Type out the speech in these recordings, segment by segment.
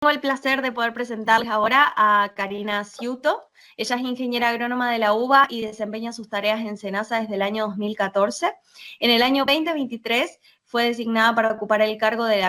Tengo el placer de poder presentarles ahora a Karina Ciuto. Ella es ingeniera agrónoma de la UBA y desempeña sus tareas en SENASA desde el año 2014. En el año 2023 fue designada para ocupar el cargo de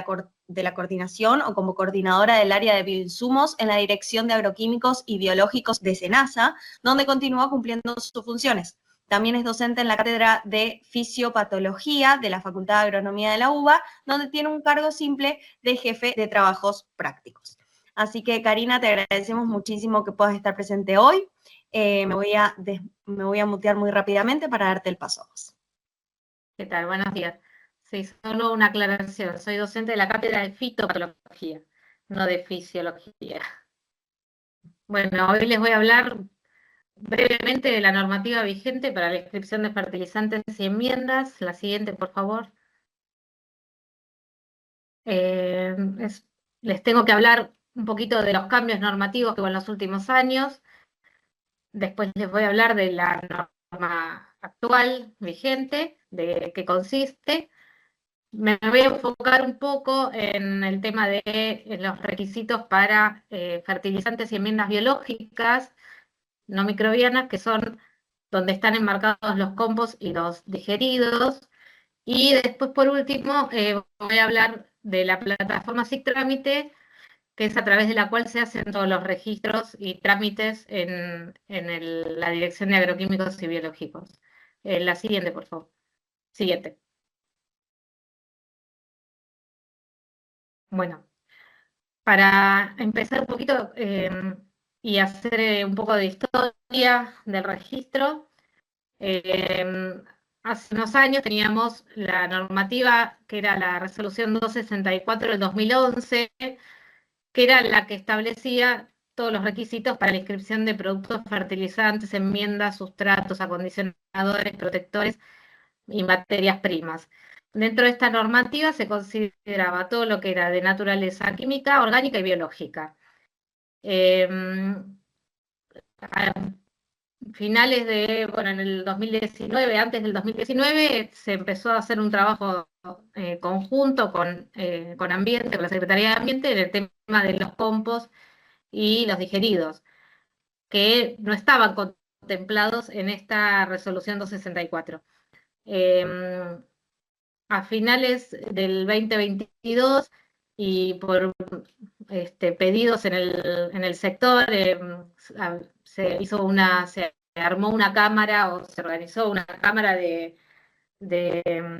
la coordinación o como coordinadora del área de bioinsumos en la Dirección de Agroquímicos y Biológicos de SENASA, donde continúa cumpliendo sus funciones. También es docente en la cátedra de Fisiopatología de la Facultad de Agronomía de la UBA, donde tiene un cargo simple de jefe de trabajos prácticos. Así que, Karina, te agradecemos muchísimo que puedas estar presente hoy. Me voy a mutear muy rápidamente para darte el paso a vos. ¿Qué tal? Buenos días. Sí, solo una aclaración. Soy docente de la cátedra de fitopatología, no de fisiología. Bueno, hoy les voy a hablar brevemente de la normativa vigente para la inscripción de fertilizantes y enmiendas. La siguiente, por favor. Eh, es- Les tengo que hablar un poquito de los cambios normativos que hubo en los últimos años. Después les voy a hablar de la norma actual vigente, de qué consiste. Me voy a enfocar un poco en el tema de los requisitos para fertilizantes y enmiendas biológicas no microbianas, que son donde están enmarcados los compost y los digeridos. Y después, por último, voy a hablar de la plataforma SIC Trámite, que es a través de la cual se hacen todos los registros y trámites en la Dirección de Agroquímicos y Biológicos. La siguiente, por favor. Siguiente. Bueno. Para empezar un poquito y hacer un poco de historia del registro, eh, hace unos años teníamos la normativa que era la resolución 264 del 2011, que era la que establecía todos los requisitos para la inscripción de productos fertilizantes, enmiendas, sustratos, acondicionadores, protectores y materias primas. Dentro de esta normativa se consideraba todo lo que era de naturaleza química, orgánica y biológica. Eh, a finales de, bueno, en el 2019, antes del 2019, se empezó a hacer un trabajo conjunto con Ambiente, con la Secretaría de Ambiente, en el tema de los compost y los digeridos, que no estaban contemplados en esta resolución 264. Eh, a finales del 2022 y por pedidos en el sector, se armó una cámara o se organizó una cámara de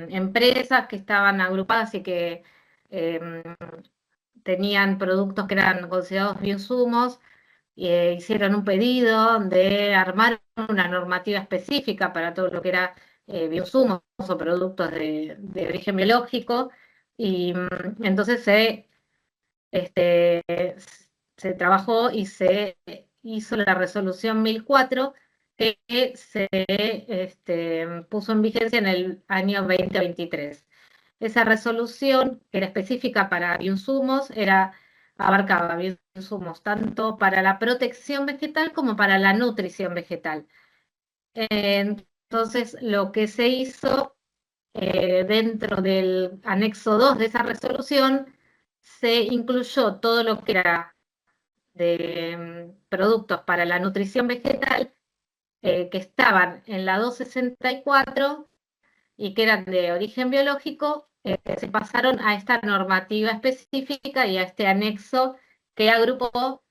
empresas que estaban agrupadas y que em, tenían productos que eran considerados bioinsumos. Hicieron un pedido de armar una normativa específica para todo lo que era bioinsumos o productos de origen biológico, y entonces este, se trabajó y se hizo la resolución 1004, que se puso en vigencia en el año 2023. Esa resolución, que era específica para bioinsumos, abarcaba bioinsumos tanto para la protección vegetal como para la nutrición vegetal. Entonces, lo que se hizo dentro del anexo 2 de esa resolución, se incluyó todo lo que era de productos para la nutrición vegetal que estaban en la 264 y que eran de origen biológico, se pasaron a esta normativa específica y a este anexo que agrupó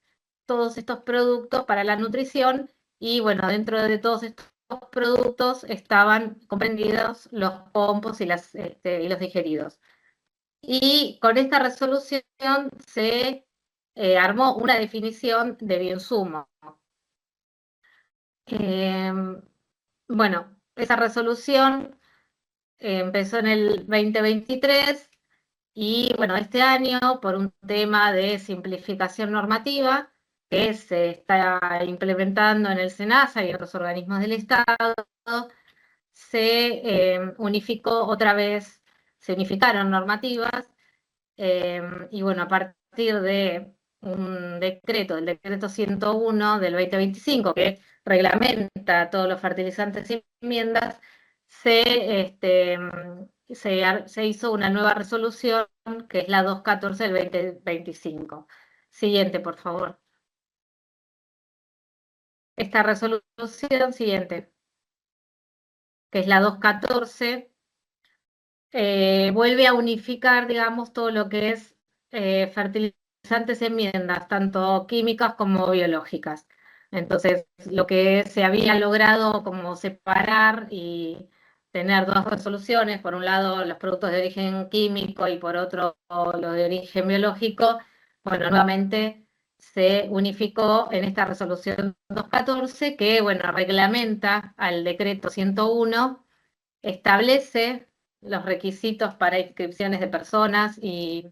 todos estos productos para la nutrición. Y bueno, dentro de todos estos productos estaban comprendidos los compost y los digeridos. Y con esta resolución se armó una definición de bioinsumo. Bueno, esa resolución empezó en el 2023 y bueno, este año, por un tema de simplificación normativa que se está implementando en el SENASA y en otros organismos del Estado, unificó otra vez, se unificaron normativas. Y bueno, a partir de un decreto, el decreto 101 del 2025, que reglamenta todos los fertilizantes y enmiendas, se hizo una nueva resolución, que es la 214 del 2025. Siguiente, por favor. Esta resolución siguiente, que es la 214, vuelve a unificar, digamos, todo lo que es fertilizantes y enmiendas, tanto químicas como biológicas. Entonces, lo que se había logrado como separar y tener dos resoluciones, por un lado los productos de origen químico y por otro los de origen biológico, bueno, nuevamente se unificó en esta resolución 214 que, bueno, reglamenta al decreto 101, establece los requisitos para inscripciones de personas y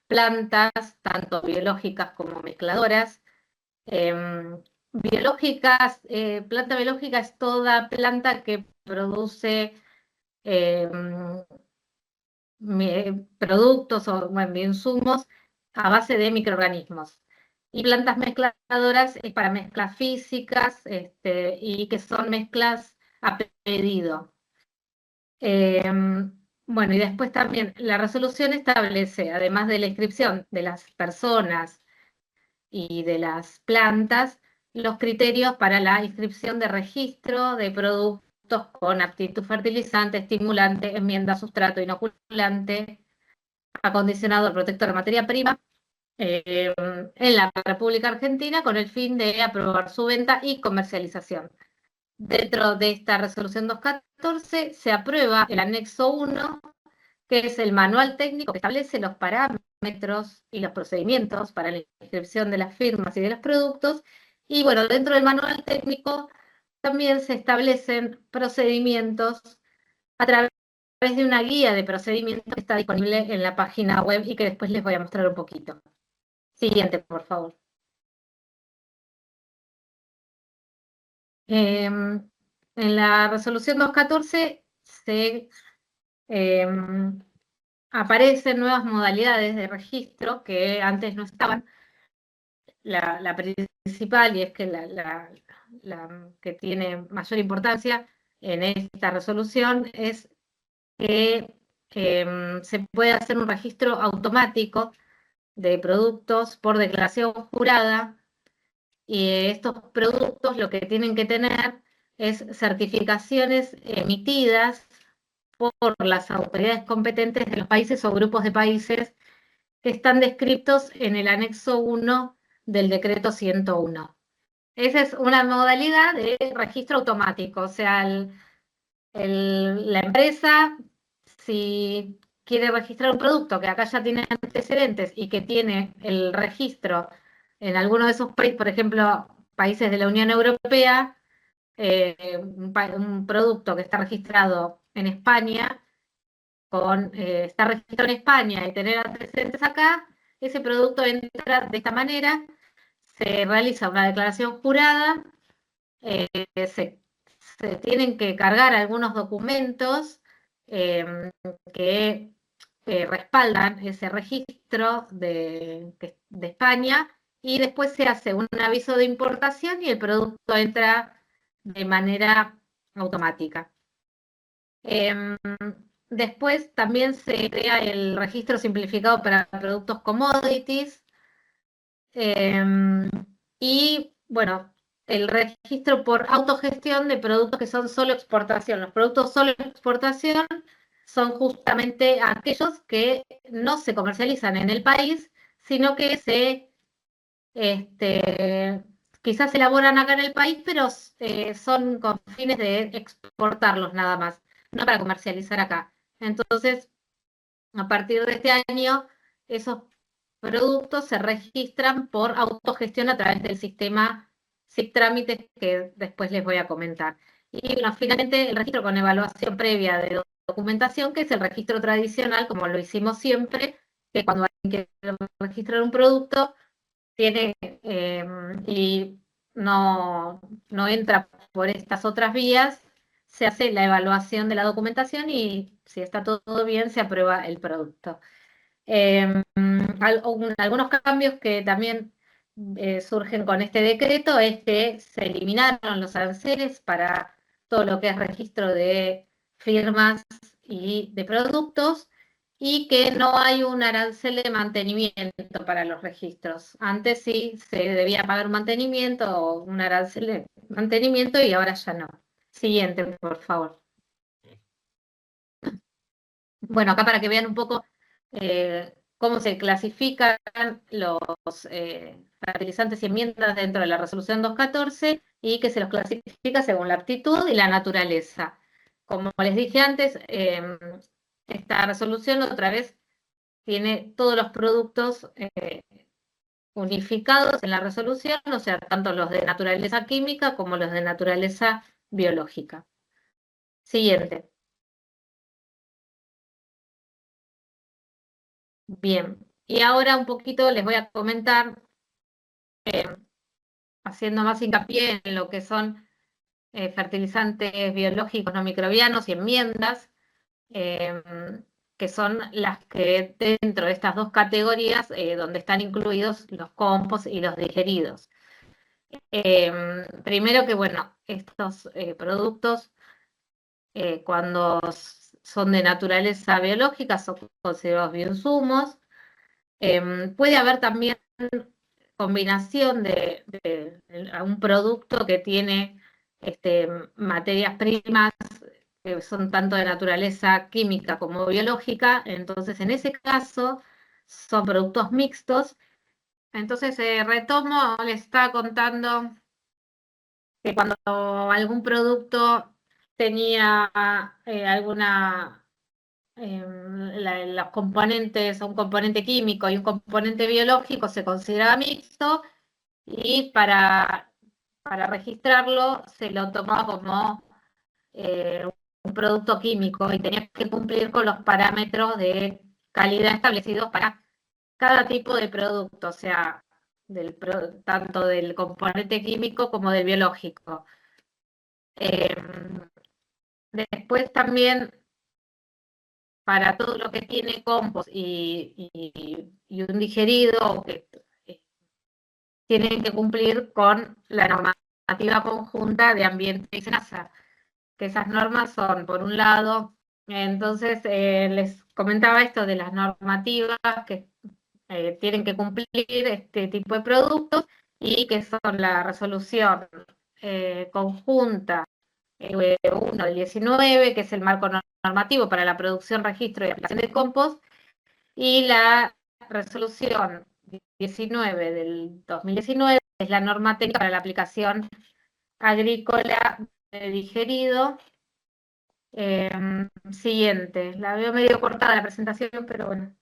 plantas, tanto biológicas como mezcladoras. Biológicas, planta biológica es toda planta que produce productos o bueno, insumos a base de microorganismos. Y plantas mezcladoras es para mezclas físicas y que son mezclas a pedido. Bueno, y después también la resolución establece, además de la inscripción de las personas y de las plantas, los criterios para la inscripción de registro de productos con aptitud fertilizante, estimulante, enmienda, sustrato, inoculante, acondicionador, protector de materia prima, en la República Argentina con el fin de aprobar su venta y comercialización. Dentro de esta resolución 214 se aprueba el anexo 1, que es el manual técnico que establece los parámetros y los procedimientos para la inscripción de las firmas y de los productos. Y bueno, dentro del manual técnico también se establecen procedimientos a través de una guía de procedimientos que está disponible en la página web y que después les voy a mostrar un poquito. Siguiente, por favor. En la resolución 214 se aparecen nuevas modalidades de registro que antes no estaban. La principal, y es que la que tiene mayor importancia en esta resolución, es que se puede hacer un registro automático de productos por declaración jurada, y estos productos lo que tienen que tener es certificaciones emitidas por las autoridades competentes de los países o grupos de países que están descritos en el anexo 1 del decreto 101. Esa es una modalidad de registro automático, o sea, la empresa, si quiere registrar un producto que acá ya tiene antecedentes y que tiene el registro en alguno de esos países, por ejemplo, países de la Unión Europea, un producto que está registrado en España, estar registrado en España y tener antecedentes acá, ese producto entra de esta manera, se realiza una declaración jurada, eh, se, se tienen que cargar algunos documentos que respaldan ese registro de España, y después se hace un aviso de importación y el producto entra de manera automática. Después también se crea el registro simplificado para productos commodities, y bueno, el registro por autogestión de productos que son solo exportación. Los productos solo exportación son justamente aquellos que no se comercializan en el país, sino que quizás se elaboran acá en el país, pero son con fines de exportarlos nada más, no para comercializar acá. Entonces, a partir de este año, esos productos se registran por autogestión a través del sistema SIC Trámites, que después les voy a comentar. Y bueno, finalmente el registro con evaluación previa de documentación, que es el registro tradicional, como lo hicimos siempre, que cuando alguien quiere registrar un producto, tiene y no entra por estas otras vías, se hace la evaluación de la documentación y si está todo bien, se aprueba el producto. Algunos cambios que también surgen con este decreto es que se eliminaron los aranceles para todo lo que es registro de firmas y de productos, y que no hay un arancel de mantenimiento para los registros. Antes sí se debía pagar un mantenimiento o un arancel de mantenimiento y ahora ya no. Siguiente, por favor. Bueno, acá para que vean un poco cómo se clasifican los fertilizantes y enmiendas dentro de la resolución 214 y que se los clasifica según la aptitud y la naturaleza. Como les dije antes, esta resolución otra vez tiene todos los productos unificados en la resolución, o sea, tanto los de naturaleza química como los de naturaleza biológica. Siguiente. Bien, y ahora un poquito les voy a comentar, haciendo más hincapié en lo que son fertilizantes biológicos no microbianos y enmiendas, que son las que dentro de estas dos categorías, donde están incluidos los compost y los digeridos. Primero que, bueno, estos productos, cuando son de naturaleza biológica, son considerados bioinsumos. Puede haber también combinación de un producto que tiene materias primas que son tanto de naturaleza química como biológica, entonces en ese caso son productos mixtos. Entonces retomo, les estaba contando que cuando algún producto tenía alguna los componentes, un componente químico y un componente biológico se consideraba mixto y para registrarlo se lo tomaba como un producto químico y tenía que cumplir con los parámetros de calidad establecidos para cada tipo de producto, o sea, tanto del componente químico como del biológico. Después también para todo lo que tiene compost y un digerido, que tienen que cumplir con la normativa conjunta de ambiente y SENASA, que esas normas son, por un lado, entonces les comentaba esto de las normativas que tienen que cumplir este tipo de productos y que son la resolución conjunta 1 del 19, que es el marco normativo para la producción, registro y aplicación de compost, y la resolución 19 del 2019 es la norma técnica para la aplicación agrícola de digerido. Siguiente, la veo medio cortada la presentación, pero bueno.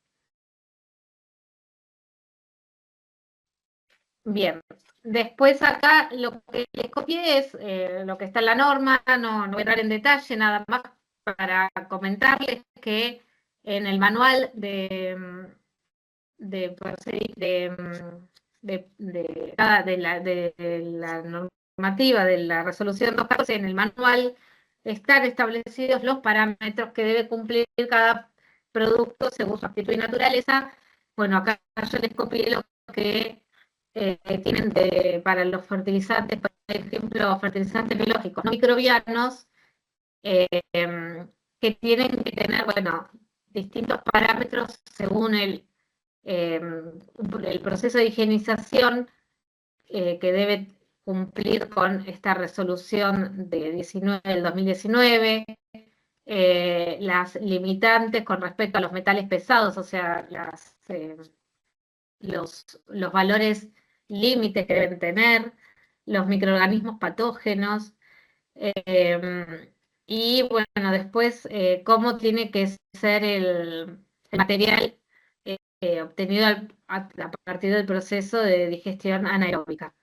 Bien, después acá lo que les copié es lo que está en la norma, no voy a entrar en detalle, nada más para comentarles que en el manual de la normativa de la resolución 214, en el manual están establecidos los parámetros que debe cumplir cada producto según su actitud y naturaleza. Bueno, acá yo les copié lo que tienen para los fertilizantes, por ejemplo, fertilizantes biológicos no microbianos, que tienen que tener, bueno, distintos parámetros según el proceso de higienización que debe cumplir con esta resolución de 19 del 2019, las limitantes con respecto a los metales pesados, o sea, los valores límites que deben tener, los microorganismos patógenos, y bueno, después cómo tiene que ser el material obtenido a partir del proceso de digestión anaeróbica.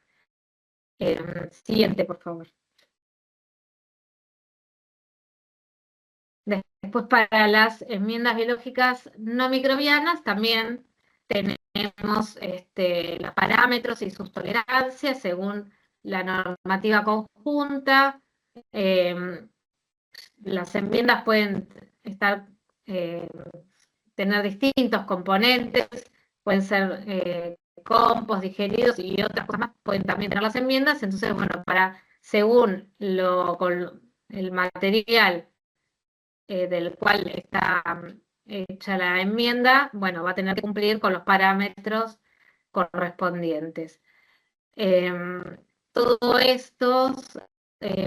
Siguiente, por favor. Después, para las enmiendas biológicas no microbianas, también tenemos los parámetros y sus tolerancias según la normativa conjunta. Las enmiendas pueden tener distintos componentes, pueden ser compost, digeridos y otras cosas más, pueden también tener las enmiendas. Entonces, bueno, según con el material del cual está hecha la enmienda, bueno, va a tener que cumplir con los parámetros correspondientes. Todos estos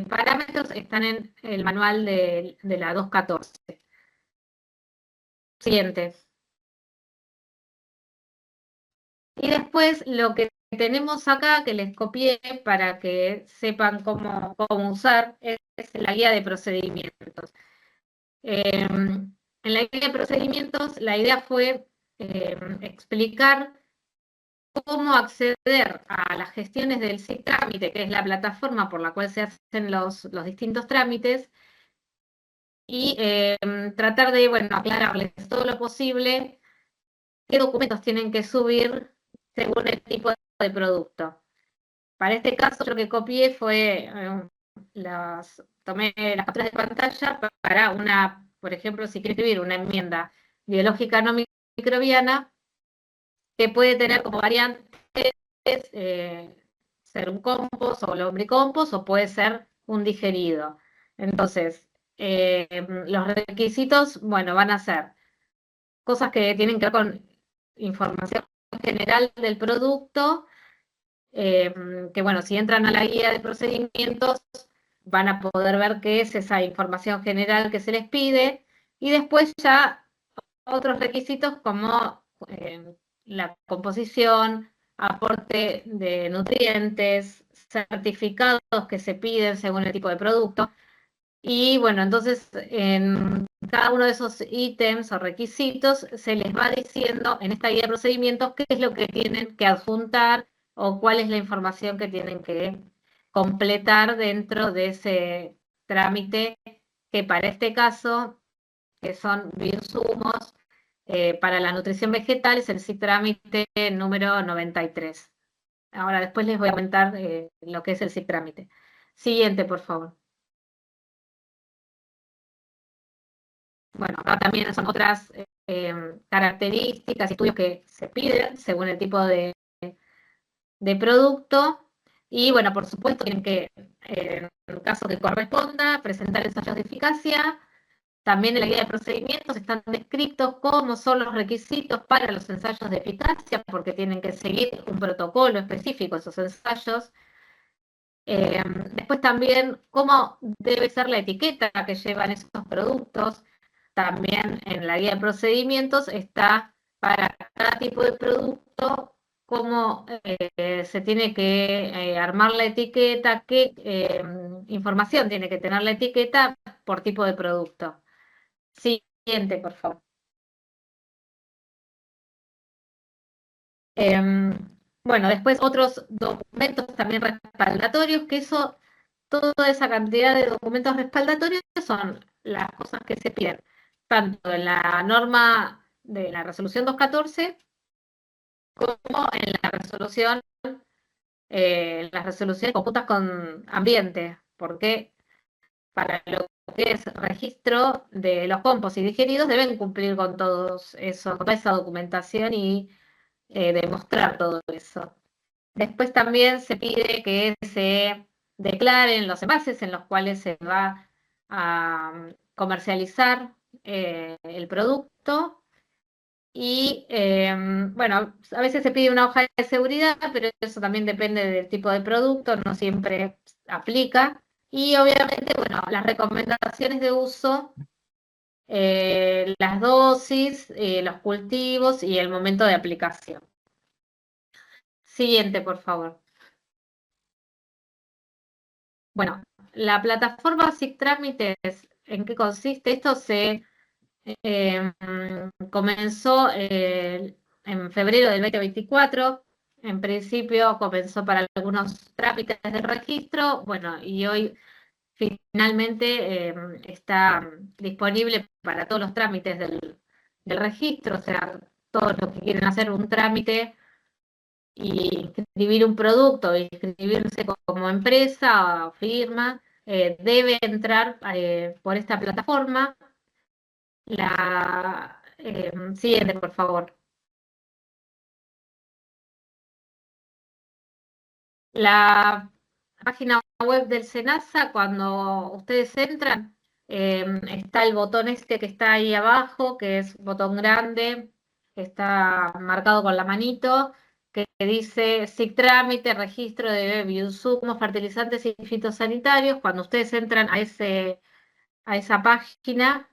parámetros están en el manual de la 214. Siguiente. Y después lo que tenemos acá, que les copié para que sepan cómo usar, es la guía de procedimientos. En la guía de procedimientos, la idea fue explicar cómo acceder a las gestiones del SIC Trámite, que es la plataforma por la cual se hacen los distintos trámites, y tratar de, bueno, aclararles todo lo posible qué documentos tienen que subir según el tipo de producto. Para este caso, yo lo que copié fue, tomé las capturas de pantalla para por ejemplo, si quiero escribir una enmienda biológica no microbiana, que puede tener como variantes ser un compost o lombricompost o puede ser un digerido. Entonces, los requisitos, bueno, van a ser cosas que tienen que ver con información general del producto, que bueno, si entran a la guía de procedimientos van a poder ver qué es esa información general que se les pide y después ya otros requisitos como la composición, aporte de nutrientes, certificados que se piden según el tipo de producto. Y bueno, entonces en cada uno de esos ítems o requisitos se les va diciendo en esta guía de procedimientos qué es lo que tienen que adjuntar o cuál es la información que tienen que completar dentro de ese trámite, que para este caso, que son bioinsumos para la nutrición vegetal, es el SIC trámite número 93. Ahora después les voy a comentar lo que es el SIC trámite. Siguiente, por favor. Bueno, acá también son otras características, estudios que se piden según el tipo de producto. Y bueno, por supuesto, tienen que, en el caso que corresponda, presentar ensayos de eficacia. También en la guía de procedimientos están descritos cómo son los requisitos para los ensayos de eficacia, porque tienen que seguir un protocolo específico esos ensayos. Después también cómo debe ser la etiqueta que llevan esos productos. También en la guía de procedimientos está para cada tipo de producto cómo se tiene que armar la etiqueta, qué información tiene que tener la etiqueta por tipo de producto. Siguiente, por favor. Bueno, después otros documentos también respaldatorios, que eso, toda esa cantidad de documentos respaldatorios son las cosas que se piden, tanto en la norma de la resolución 214 como en las resoluciones conjuntas con ambiente, porque para lo que es registro de los compost y digeridos deben cumplir con todos eso, con toda esa documentación y demostrar todo eso. Después también se pide que se declaren los envases en los cuales se va a comercializar el producto. Y bueno, a veces se pide una hoja de seguridad, pero eso también depende del tipo de producto, no siempre aplica. Y obviamente, bueno, las recomendaciones de uso, las dosis, los cultivos y el momento de aplicación. Siguiente, por favor. Bueno, la plataforma SIC Trámites, ¿en qué consiste? Esto se eh, comenzó en febrero del 2024. En principio comenzó para algunos trámites de registro, bueno, y hoy finalmente está disponible para todos los trámites del registro, o sea, todos los que quieren hacer un trámite y inscribir un producto, inscribirse como empresa o firma, debe entrar por esta plataforma. La siguiente, por favor. La página web del SENASA, cuando ustedes entran, está el botón este que está ahí abajo, que es botón grande, que está marcado con la manito, que dice SIC trámite, registro de bioinsumos, fertilizantes y fitosanitarios. Cuando ustedes entran a esa página,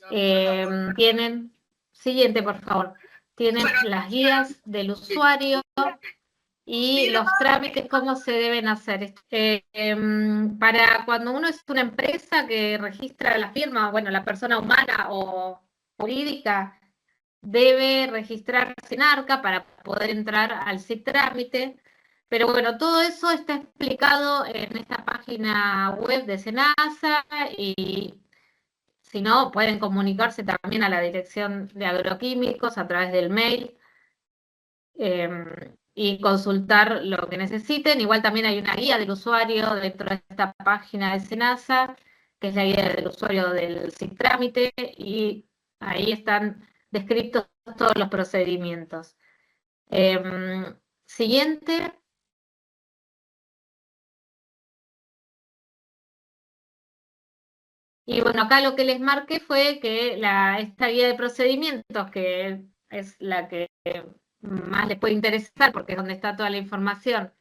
tienen, siguiente por favor, tienen las guías del usuario y los trámites, cómo se deben hacer. Para cuando uno es una empresa que registra la firma, bueno, la persona humana o jurídica debe registrarse en ARCA para poder entrar al SIC trámite. Pero bueno, todo eso está explicado en esta página web de SENASA y si no, pueden comunicarse también a la Dirección de Agroquímicos a través del mail y consultar lo que necesiten. Igual también hay una guía del usuario dentro de esta página de SENASA, que es la guía del usuario del SIC trámite, y ahí están descritos todos los procedimientos. Siguiente. Y bueno, acá lo que les marqué fue que esta guía de procedimientos, que es la que más les puede interesar porque es donde está toda la información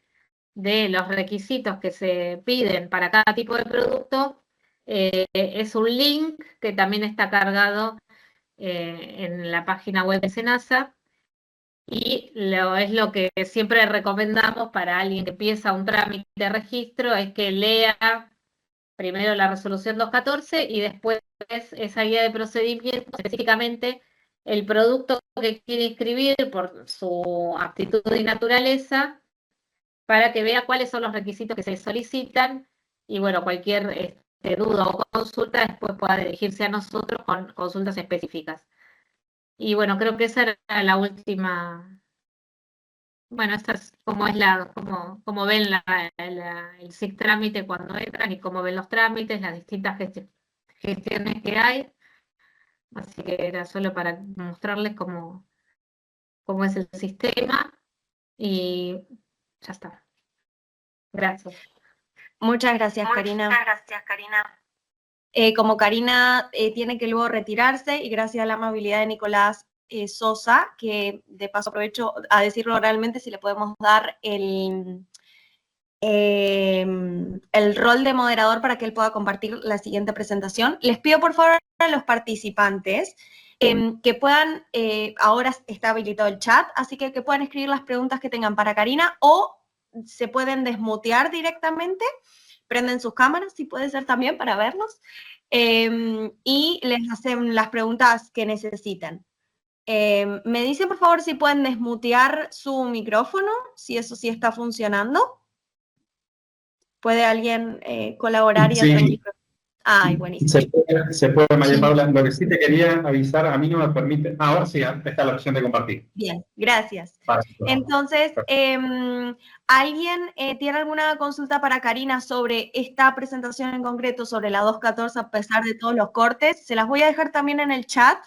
de los requisitos que se piden para cada tipo de producto, es un link que también está cargado en la página web de SENASA y es lo que siempre recomendamos para alguien que empieza un trámite de registro, es que lea primero la resolución 214 y después esa guía de procedimientos, específicamente el producto que quiere inscribir por su aptitud y naturaleza, para que vea cuáles son los requisitos que se solicitan y bueno, cualquier duda o consulta después pueda dirigirse a nosotros con consultas específicas. Y bueno, creo que esa era la última. Bueno, esta es como ven el SIC trámite cuando entran y cómo ven los trámites, las distintas gestiones que hay. Así que era solo para mostrarles cómo es el sistema y ya está. Gracias. Muchas gracias, Karina. Muchas gracias, Karina. Como Karina tiene que luego retirarse y gracias a la amabilidad de Nicolás Sosa, que de paso aprovecho a decirlo oralmente si le podemos dar el rol de moderador para que él pueda compartir la siguiente presentación. Les pido por favor a los participantes que puedan, ahora está habilitado el chat, así que puedan escribir las preguntas que tengan para Karina o se pueden desmutear directamente, prenden sus cámaras, si puede ser también para verlos, y les hacen las preguntas que necesitan. Me dicen por favor si pueden desmutear su micrófono, si eso sí está funcionando. ¿Puede alguien colaborar y hacer un micrófono? Ay, buenísimo. Se puede, María Paula. Lo que sí te quería avisar, a mí no me permite. Ahora sí, está la opción de compartir. Bien, gracias. Vale. Entonces, ¿alguien tiene alguna consulta para Karina sobre esta presentación en concreto, sobre la 214, a pesar de todos los cortes? Se las voy a dejar también en el chat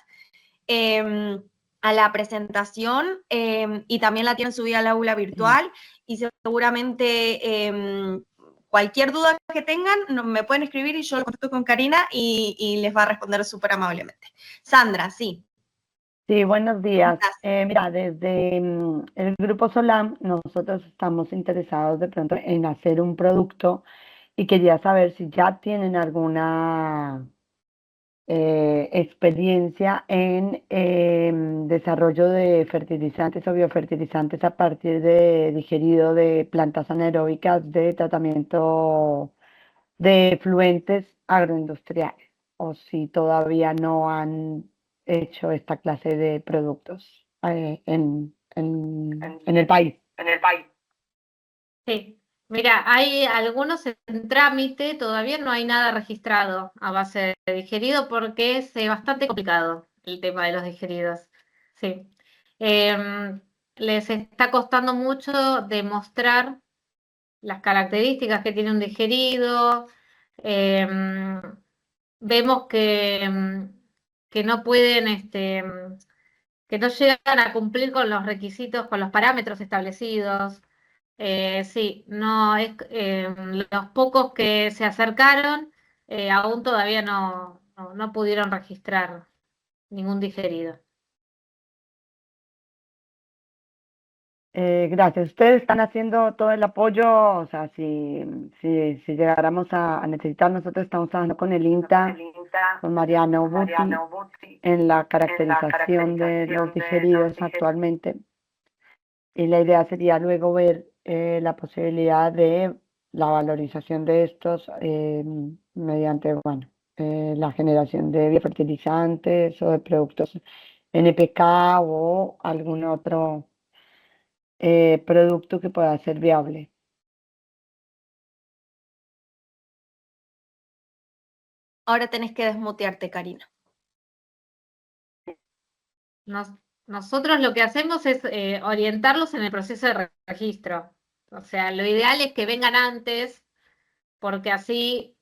a la presentación y también la tienen subida al aula virtual y seguramente cualquier duda que tengan me pueden escribir y yo lo contacto con Karina y les va a responder súper amablemente. Sandra, sí. Sí, buenos días. Mira, desde el Grupo Solam nosotros estamos interesados de pronto en hacer un producto y quería saber si ya tienen alguna experiencia en desarrollo de fertilizantes o biofertilizantes a partir de digerido de plantas anaeróbicas de tratamiento de efluentes agroindustriales o si todavía no han hecho esta clase de productos en el país. Sí, mira, hay algunos en trámite, todavía no hay nada registrado a base de digerido porque es bastante complicado el tema de los digeridos. Sí. Les está costando mucho demostrar las características que tiene un digerido. Vemos que no pueden, que no llegan a cumplir con los requisitos, con los parámetros establecidos. Sí, no es los pocos que se acercaron aún todavía no pudieron registrar ningún digerido. Gracias. Ustedes están haciendo todo el apoyo, o sea, si llegáramos a necesitar, nosotros estamos trabajando con el INTA, con Mariano Buti, en la caracterización de los digeridos actualmente. Y la idea sería luego ver la posibilidad de la valorización de estos mediante, bueno, la generación de biofertilizantes o de productos NPK o algún otro producto que pueda ser viable. Ahora tenés que desmutearte, Karina. Nosotros lo que hacemos es orientarlos en el proceso de registro. O sea, lo ideal es que vengan antes, porque así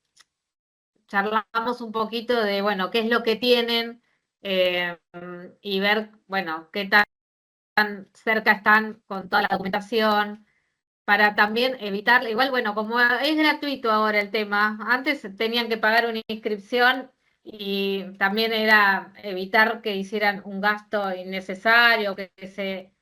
charlamos un poquito de, bueno, qué es lo que tienen y ver, bueno, qué tan cerca están con toda la documentación, para también evitar, igual, bueno, como es gratuito ahora el tema, antes tenían que pagar una inscripción y también era evitar que hicieran un gasto innecesario, que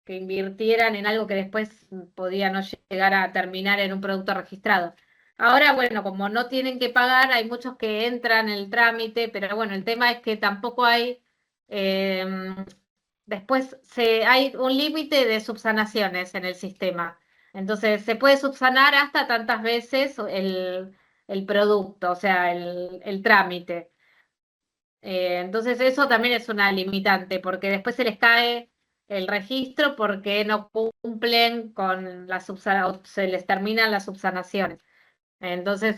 invirtieran en algo que después podía no llegar a terminar en un producto registrado. Ahora, bueno, como no tienen que pagar, hay muchos que entran en el trámite, pero bueno, el tema es que tampoco hay, después hay un límite de subsanaciones en el sistema. Entonces, se puede subsanar hasta tantas veces el producto, o sea, el trámite. Entonces, eso también es una limitante, porque después se les cae el registro porque no cumplen con la subsanación, se les terminan las subsanaciones. Entonces,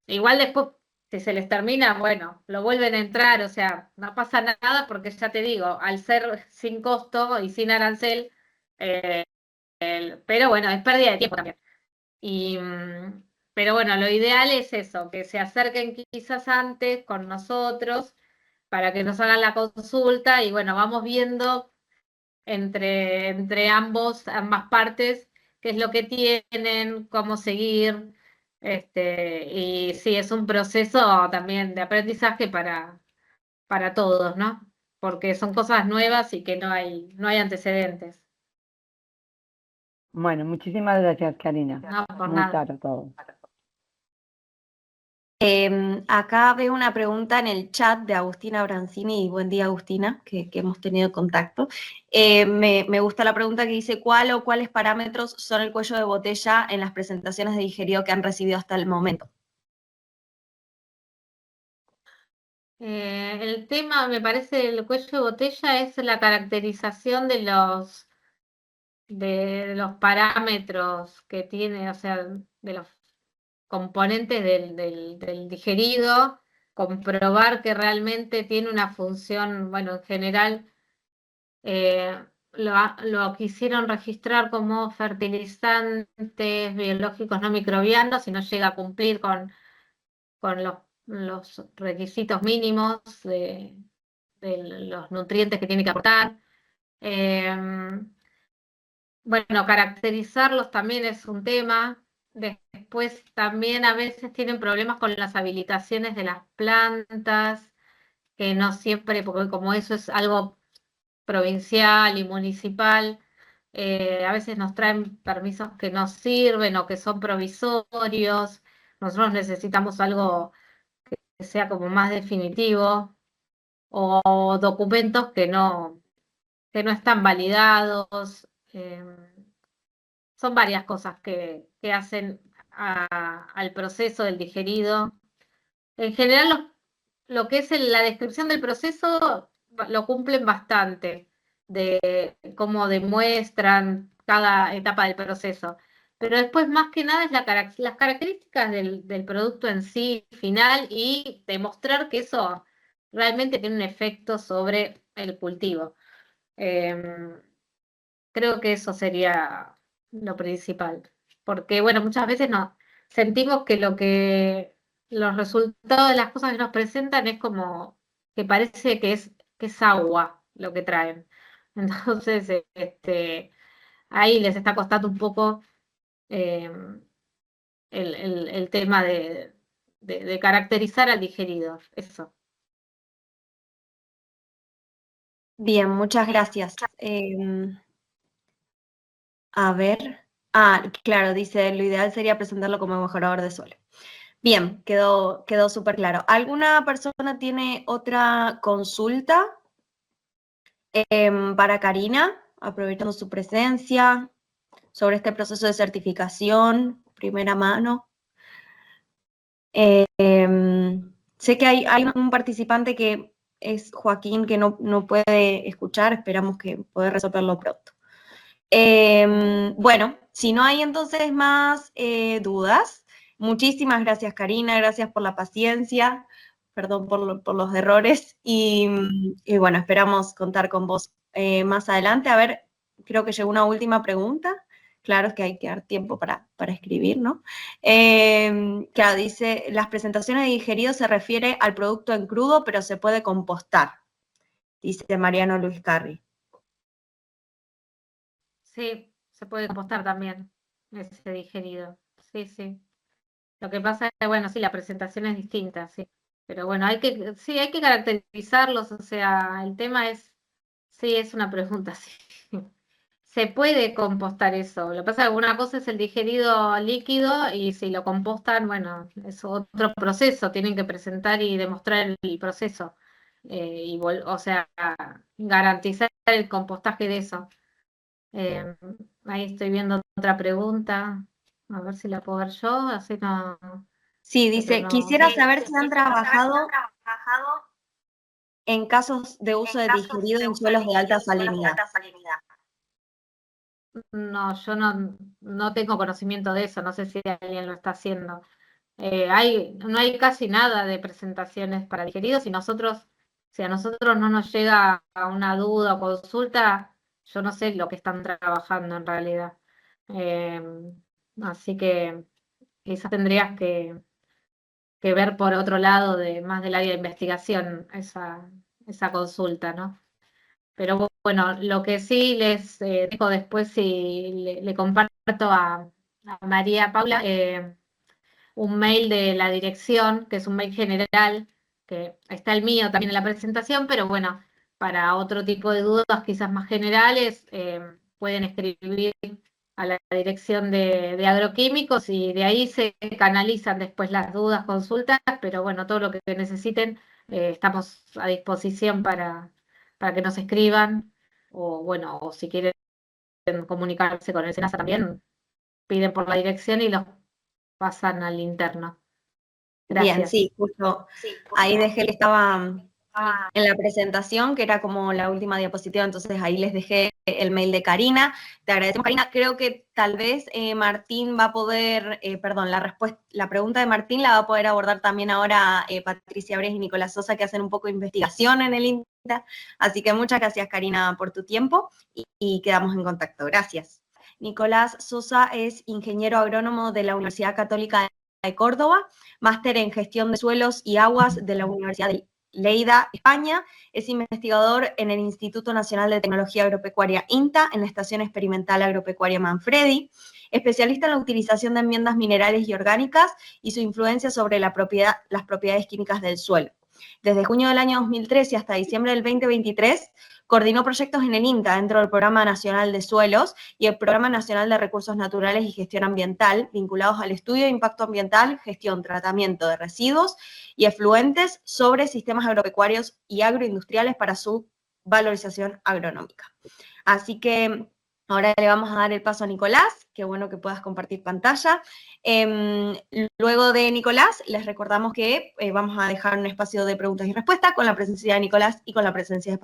igual después, si se les termina, bueno, lo vuelven a entrar, o sea, no pasa nada porque ya te digo, al ser sin costo y sin arancel, pero bueno, es pérdida de tiempo también. Y, pero bueno, lo ideal es eso, que se acerquen quizás antes con nosotros para que nos hagan la consulta y bueno, vamos viendo entre ambas partes qué es lo que tienen, cómo seguir. Y sí, es un proceso también de aprendizaje para todos, ¿no? Porque son cosas nuevas y que no hay antecedentes. Bueno, muchísimas gracias, Karina. No, por Muy nada. claro todo. Acá veo una pregunta en el chat de Agustina Branzini, y buen día Agustina, que hemos tenido contacto. Me gusta la pregunta que dice, ¿cuál o cuáles parámetros son el cuello de botella en las presentaciones de digerido que han recibido hasta el momento? El tema, me parece, del cuello de botella es la caracterización de los parámetros que tiene, o sea, de los componentes del digerido, comprobar que realmente tiene una función, bueno, en general lo quisieron registrar como fertilizantes biológicos no microbianos y no llega a cumplir con los requisitos mínimos de los nutrientes que tiene que aportar. Bueno, caracterizarlos también es un tema. Después también a veces tienen problemas con las habilitaciones de las plantas, que no siempre, porque como eso es algo provincial y municipal, a veces nos traen permisos que no sirven o que son provisorios. Nosotros necesitamos algo que sea como más definitivo o documentos que no están validados. Son varias cosas que hacen al proceso del digerido. En general, lo que es la descripción del proceso lo cumplen bastante, de cómo demuestran cada etapa del proceso. Pero después, más que nada, es las características del producto en sí, final, y demostrar que eso realmente tiene un efecto sobre el cultivo. Creo que eso sería lo principal. Porque, bueno, muchas veces sentimos que los resultados de las cosas que nos presentan es como que parece que es agua lo que traen. Entonces, ahí les está costando un poco eh, el tema de caracterizar al digerido, eso. Bien, muchas gracias. A ver. Claro, dice, lo ideal sería presentarlo como mejorador de suelo. Bien, quedó súper claro. ¿Alguna persona tiene otra consulta para Karina, aprovechando su presencia, sobre este proceso de certificación, primera mano? Sé que hay un participante que es Joaquín, que no puede escuchar, esperamos que pueda resolverlo pronto. Bueno, si no hay entonces más dudas, muchísimas gracias Karina, gracias por la paciencia, perdón por los errores y bueno, esperamos contar con vos más adelante. A ver, creo que llegó una última pregunta. Claro, es que hay que dar tiempo para escribir, ¿no? Claro, dice, las presentaciones de digerido se refiere al producto en crudo, pero se puede compostar, dice Mariano Luis Carri. Sí, se puede compostar también ese digerido. Sí, sí. Lo que pasa es que, bueno, sí, la presentación es distinta, sí. Pero bueno, hay que caracterizarlos, o sea, el tema es, sí, es una pregunta, sí. Se puede compostar eso. Lo que pasa es que una cosa es el digerido líquido y si lo compostan, bueno, es otro proceso. Tienen que presentar y demostrar el proceso. O sea, garantizar el compostaje de eso. Ahí estoy viendo otra pregunta. A ver si la puedo ver yo, así no. Sí, Pero dice, no. quisiera saber si han trabajado en casos de uso de digerido en suelos de alta salinidad. No, yo no tengo conocimiento de eso, no sé si alguien lo está haciendo. No hay casi nada de presentaciones para digeridos y si a nosotros no nos llega a una duda o consulta, yo no sé lo que están trabajando en realidad. Eh, Así que quizás tendrías que ver por otro lado, más del área de investigación, esa consulta, ¿no? Pero bueno, lo que sí les dejo después, si le comparto a María Paula un mail de la dirección, que es un mail general, que está el mío también en la presentación, pero bueno, para otro tipo de dudas quizás más generales, pueden escribir a la dirección de agroquímicos y de ahí se canalizan después las dudas, consultas, pero bueno, todo lo que necesiten, estamos a disposición para que nos escriban, o bueno, o si quieren comunicarse con el SENASA también, piden por la dirección y los pasan al interno. Bien, Gracias. sí, justo ahí dejé que estaba en la presentación, que era como la última diapositiva, entonces ahí les dejé el mail de Karina. Te agradecemos, Karina. Creo que tal vez Martín va a poder, perdón, la pregunta de Martín la va a poder abordar también ahora Patricia Bres y Nicolás Sosa, que hacen un poco de investigación en el INTA. Así que muchas gracias, Karina, por tu tiempo y quedamos en contacto. Gracias. Nicolás Sosa es ingeniero agrónomo de la Universidad Católica de Córdoba, máster en gestión de suelos y aguas de la Universidad de Lleida, España. Es investigador en el Instituto Nacional de Tecnología Agropecuaria INTA, en la Estación Experimental Agropecuaria Manfredi, especialista en la utilización de enmiendas minerales y orgánicas y su influencia sobre las propiedades químicas del suelo. Desde junio del año 2013 hasta diciembre del 2023, coordinó proyectos en el INTA dentro del Programa Nacional de Suelos y el Programa Nacional de Recursos Naturales y Gestión Ambiental, vinculados al estudio de impacto ambiental, gestión, tratamiento de residuos y efluentes sobre sistemas agropecuarios y agroindustriales para su valorización agronómica. Así que ahora le vamos a dar el paso a Nicolás, qué bueno que puedas compartir pantalla. Luego de Nicolás, les recordamos que vamos a dejar un espacio de preguntas y respuestas con la presencia de Nicolás y con la presencia de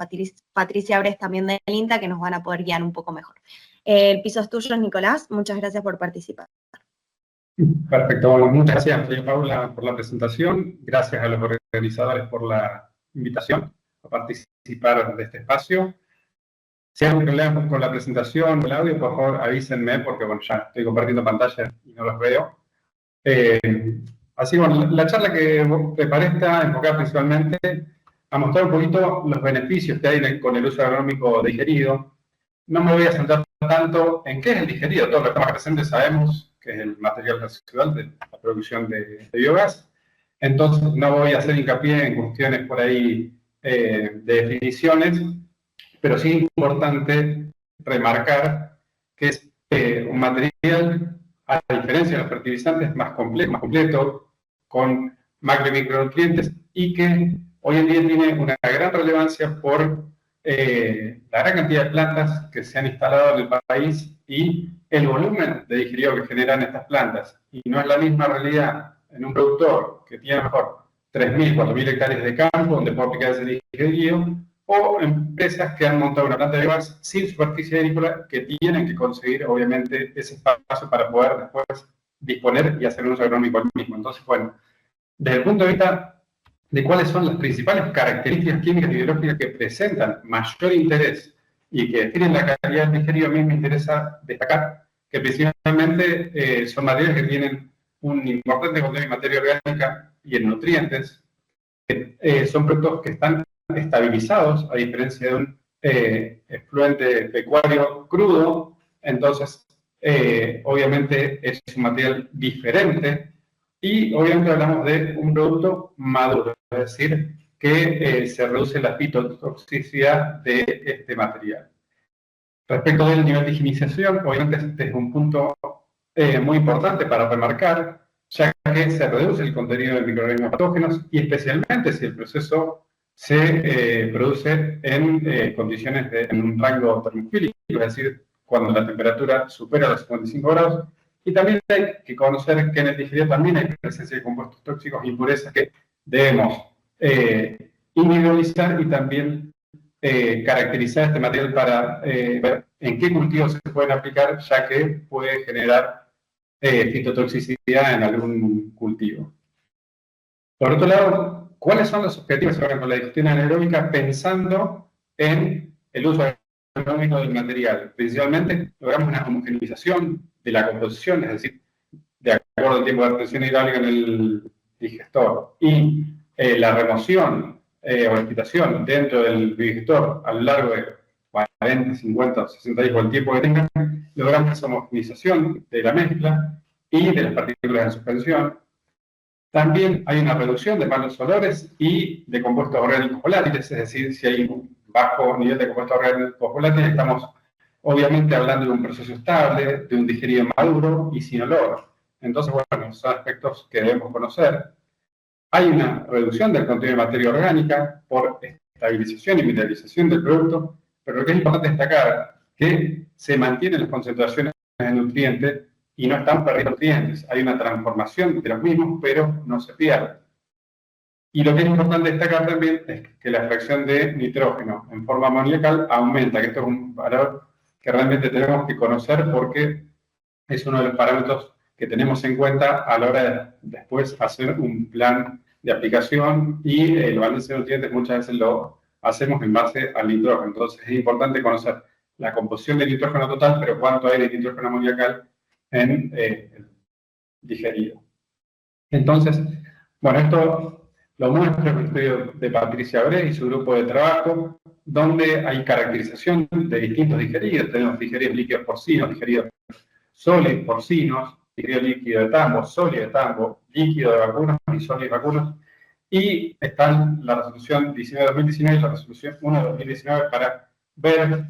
Patricia Bres también de INTA, que nos van a poder guiar un poco mejor. El piso es tuyo, Nicolás. Muchas gracias por participar. Perfecto, bueno, muchas gracias, María Paula, por la presentación. Gracias a los organizadores por la invitación a participar de este espacio. Si hay algún problema con la presentación o el audio, por favor avísenme, porque bueno, ya estoy compartiendo pantalla y no los veo. Así que bueno, la charla que preparé está enfocada principalmente a mostrar un poquito los beneficios que hay con el uso agronómico digerido. No me voy a centrar tanto en qué es el digerido, todos los que estamos presentes sabemos que es el material residual de la producción de biogás. Entonces no voy a hacer hincapié en cuestiones por ahí de definiciones, pero sí es importante remarcar que es un material, a diferencia de los fertilizantes, más complejo, más completo, con macro y micronutrientes, y que hoy en día tiene una gran relevancia por la gran cantidad de plantas que se han instalado en el país y el volumen de digerido que generan estas plantas. Y no es la misma realidad en un productor que tiene mejor 3.000, 4.000 hectáreas de campo donde puede aplicar ese digerido, o empresas que han montado una planta de gas sin superficie agrícola que tienen que conseguir, obviamente, ese espacio para poder después disponer y hacer un uso agronómico al mismo. Entonces, bueno, desde el punto de vista de cuáles son las principales características químicas y biológicas que presentan mayor interés y que definen la calidad del digerido, a mí me interesa destacar que principalmente son materiales que tienen un importante contenido en materia orgánica y en nutrientes, que son productos que están estabilizados, a diferencia de un efluente pecuario crudo. Entonces, obviamente es un material diferente y obviamente hablamos de un producto maduro, es decir, que se reduce la fitotoxicidad de este material. Respecto del nivel de higienización, obviamente este es un punto muy importante para remarcar, ya que se reduce el contenido de microorganismos patógenos y especialmente si el proceso se produce en condiciones en un rango termofílico, es decir, cuando la temperatura supera los 55 grados. Y también hay que conocer que en el digerido también hay presencia de compuestos tóxicos e impurezas que debemos individualizar y también caracterizar este material para ver en qué cultivos se pueden aplicar, ya que puede generar fitotoxicidad en algún cultivo. Por otro lado, ¿cuáles son los objetivos con la digestión anaeróbica pensando en el uso agronómico del material? Principalmente logramos una homogeneización de la composición, es decir, de acuerdo al tiempo de retención hidráulica en el digestor, y la remoción o la quitación dentro del digestor a lo largo de 40, 50 o 60 días, o el tiempo que tengan, logramos esa homogeneización de la mezcla y de las partículas en suspensión. También hay una reducción de malos olores y de compuestos orgánicos volátiles, es decir, si hay un bajo nivel de compuestos orgánicos volátiles, estamos obviamente hablando de un proceso estable, de un digerido maduro y sin olor. Entonces, bueno, son aspectos que debemos conocer. Hay una reducción del contenido de materia orgánica por estabilización y mineralización del producto, pero lo que es importante destacar es que se mantienen las concentraciones de nutrientes y no están perdiendo nutrientes. Hay una transformación de los mismos, pero no se pierden. Y lo que es importante destacar también es que la fracción de nitrógeno en forma amoniacal aumenta, que esto es un valor que realmente tenemos que conocer porque es uno de los parámetros que tenemos en cuenta a la hora de después hacer un plan de aplicación, y el balance de nutrientes muchas veces lo hacemos en base al nitrógeno. Entonces es importante conocer la composición de nitrógeno total, pero cuánto hay de nitrógeno amoniacal en el digerido. Entonces, bueno, esto lo muestra el estudio de Patricia Bre y su grupo de trabajo, donde hay caracterización de distintos digeridos. Tenemos digeridos líquidos porcinos, digeridos sólidos porcinos, digerido líquido de tambo, sólido de tambo, líquido de vacunos y sólido de vacunos. Y están la resolución 19-2019 y la resolución 1-2019 para ver.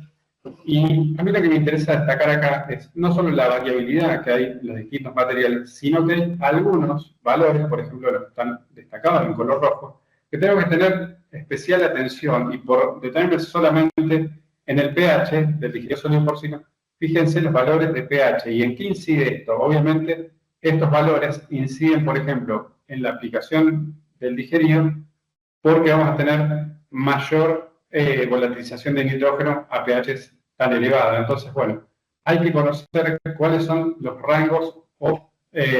Y a mí lo que me interesa destacar acá es no solo la variabilidad que hay en los distintos materiales, sino que hay algunos valores, por ejemplo, los que están destacados en color rojo, que tenemos que tener especial atención, y por detenerme solamente en el pH del digerido sólido porcino, fíjense los valores de pH y en qué incide esto. Obviamente, estos valores inciden, por ejemplo, en la aplicación del digerido, porque vamos a tener mayor volatilización de nitrógeno a pHs tan elevados. Entonces, bueno, hay que conocer cuáles son los rangos o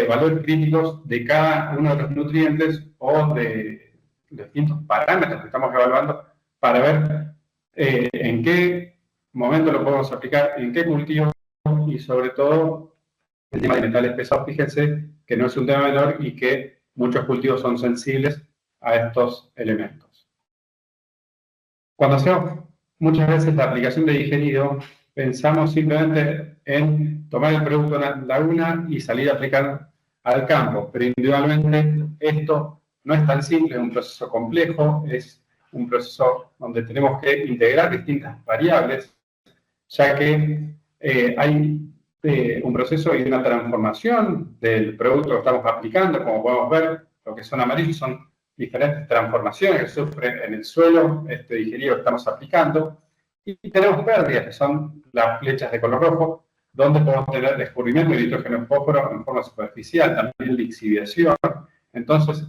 valores críticos de cada uno de los nutrientes o de distintos parámetros que estamos evaluando para ver en qué momento lo podemos aplicar, en qué cultivo, y sobre todo el tema de metales pesados. Fíjense que no es un tema menor y que muchos cultivos son sensibles a estos elementos. Cuando hacemos muchas veces la aplicación de digerido, pensamos simplemente en tomar el producto en la laguna y salir a aplicar al campo, pero individualmente esto no es tan simple, es un proceso complejo, es un proceso donde tenemos que integrar distintas variables, ya que hay un proceso y una transformación del producto que estamos aplicando. Como podemos ver, lo que son amarillos son diferentes transformaciones que sufre en el suelo este digerido que estamos aplicando. Y tenemos pérdidas, que son las flechas de color rojo, donde podemos tener descubrimiento de nitrógeno en fósforo en forma superficial, también lixiviación. Entonces,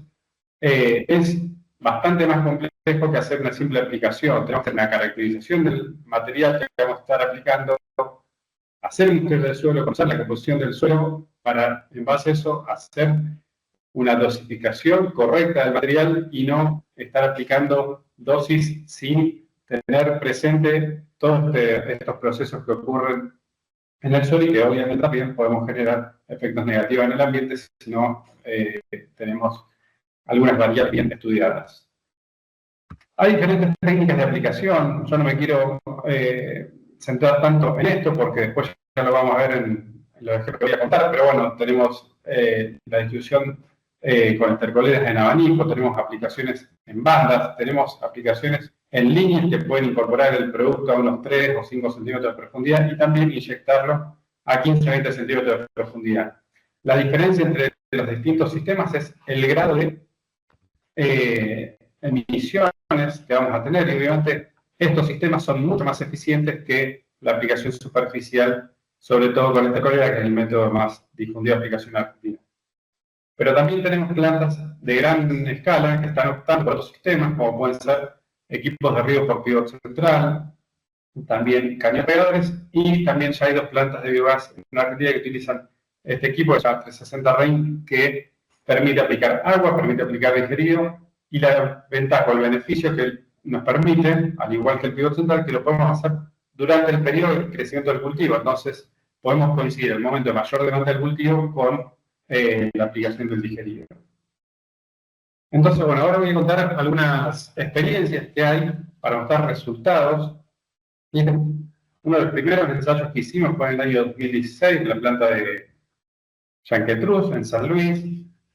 es bastante más complejo que hacer una simple aplicación. Tenemos que hacer una caracterización del material que vamos a estar aplicando, hacer un estudio del suelo, conocer la composición del suelo, para, en base a eso, hacer una dosificación correcta del material y no estar aplicando dosis sin tener presente todos estos procesos que ocurren en el suelo y que obviamente también podemos generar efectos negativos en el ambiente si no tenemos algunas variables bien estudiadas. Hay diferentes técnicas de aplicación. Yo no me quiero centrar tanto en esto porque después ya lo vamos a ver en los ejemplos que voy a contar, pero bueno, tenemos la distribución con intercoleras en abanico, tenemos aplicaciones en bandas, tenemos aplicaciones en líneas que pueden incorporar el producto a unos 3 o 5 centímetros de profundidad y también inyectarlo a 15 o 20 centímetros de profundidad. La diferencia entre los distintos sistemas es el grado de emisiones que vamos a tener, y obviamente estos sistemas son mucho más eficientes que la aplicación superficial, sobre todo con esta colera, que es el método más difundido de aplicación argentina. Pero también tenemos plantas de gran escala que están optando por otros sistemas, como pueden ser equipos de riego por pivot central, también cañopegadores, y también ya hay 2 plantas de biogás en Argentina que utilizan este equipo, que se llama 360 Rain, que permite aplicar agua, permite aplicar digerido, y la ventaja o el beneficio que nos permite, al igual que el pivot central, que lo podemos hacer durante el periodo de crecimiento del cultivo. Entonces, podemos coincidir el momento de mayor demanda del cultivo con la aplicación del digerido. Entonces, bueno, ahora voy a contar algunas experiencias que hay para mostrar resultados. Y uno de los primeros ensayos que hicimos fue en el año 2016 en la planta de Yanquetruz, en San Luis,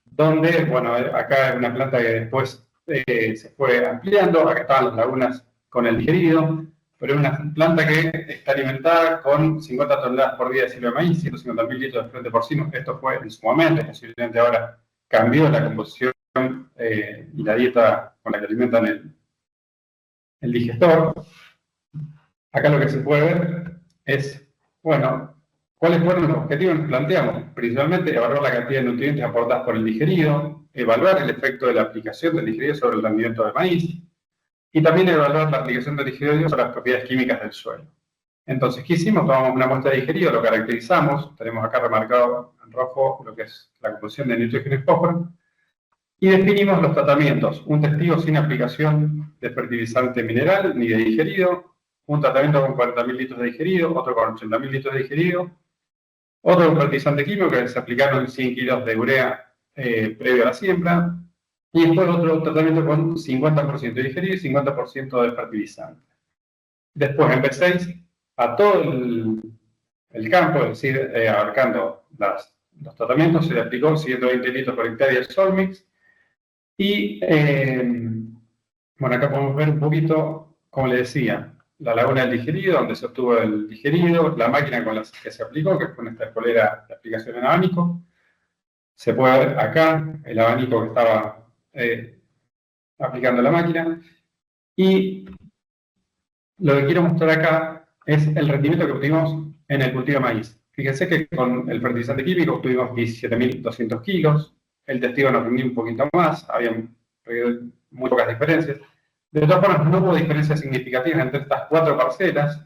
donde, bueno, acá es una planta que después se fue ampliando. Acá estaban las lagunas con el digerido, pero es una planta que está alimentada con 50 toneladas por día de silo de maíz, 150.000 litros de flete porcino. Esto fue en su momento, posiblemente ahora cambió la composición y la dieta con la que alimentan el digestor. Acá lo que se puede ver es, bueno, ¿cuáles fueron los objetivos que nos planteamos? Principalmente evaluar la cantidad de nutrientes aportados por el digerido, evaluar el efecto de la aplicación del digerido sobre el rendimiento del maíz, y también evaluar la aplicación del digerido sobre las propiedades químicas del suelo. Entonces, ¿qué hicimos? Tomamos una muestra de digerido, lo caracterizamos, tenemos acá remarcado en rojo lo que es la composición de nitrógeno y fósforo, y definimos los tratamientos: un testigo sin aplicación de fertilizante mineral ni de digerido, un tratamiento con 40.000 litros de digerido, otro con 80.000 litros de digerido, otro con fertilizante químico, que se aplicaron 100 kilos de urea previo a la siembra, y después otro tratamiento con 50% de digerido y 50% de fertilizante. Después, en B6, a todo el campo, es decir, abarcando los tratamientos, se le aplicó 120 litros por hectárea el Solmix. Y, bueno, acá podemos ver un poquito, como le decía, la laguna del digerido, donde se obtuvo el digerido, la máquina con la que se aplicó, que fue una intercolera de aplicación en abanico. Se puede ver acá el abanico que estaba aplicando la máquina. Y lo que quiero mostrar acá es el rendimiento que obtuvimos en el cultivo de maíz. Fíjense que con el fertilizante químico obtuvimos 17.200 kilos, el testigo nos rindió un poquito más, había muy pocas diferencias. De todas formas, no hubo diferencias significativas entre estas 4 parcelas,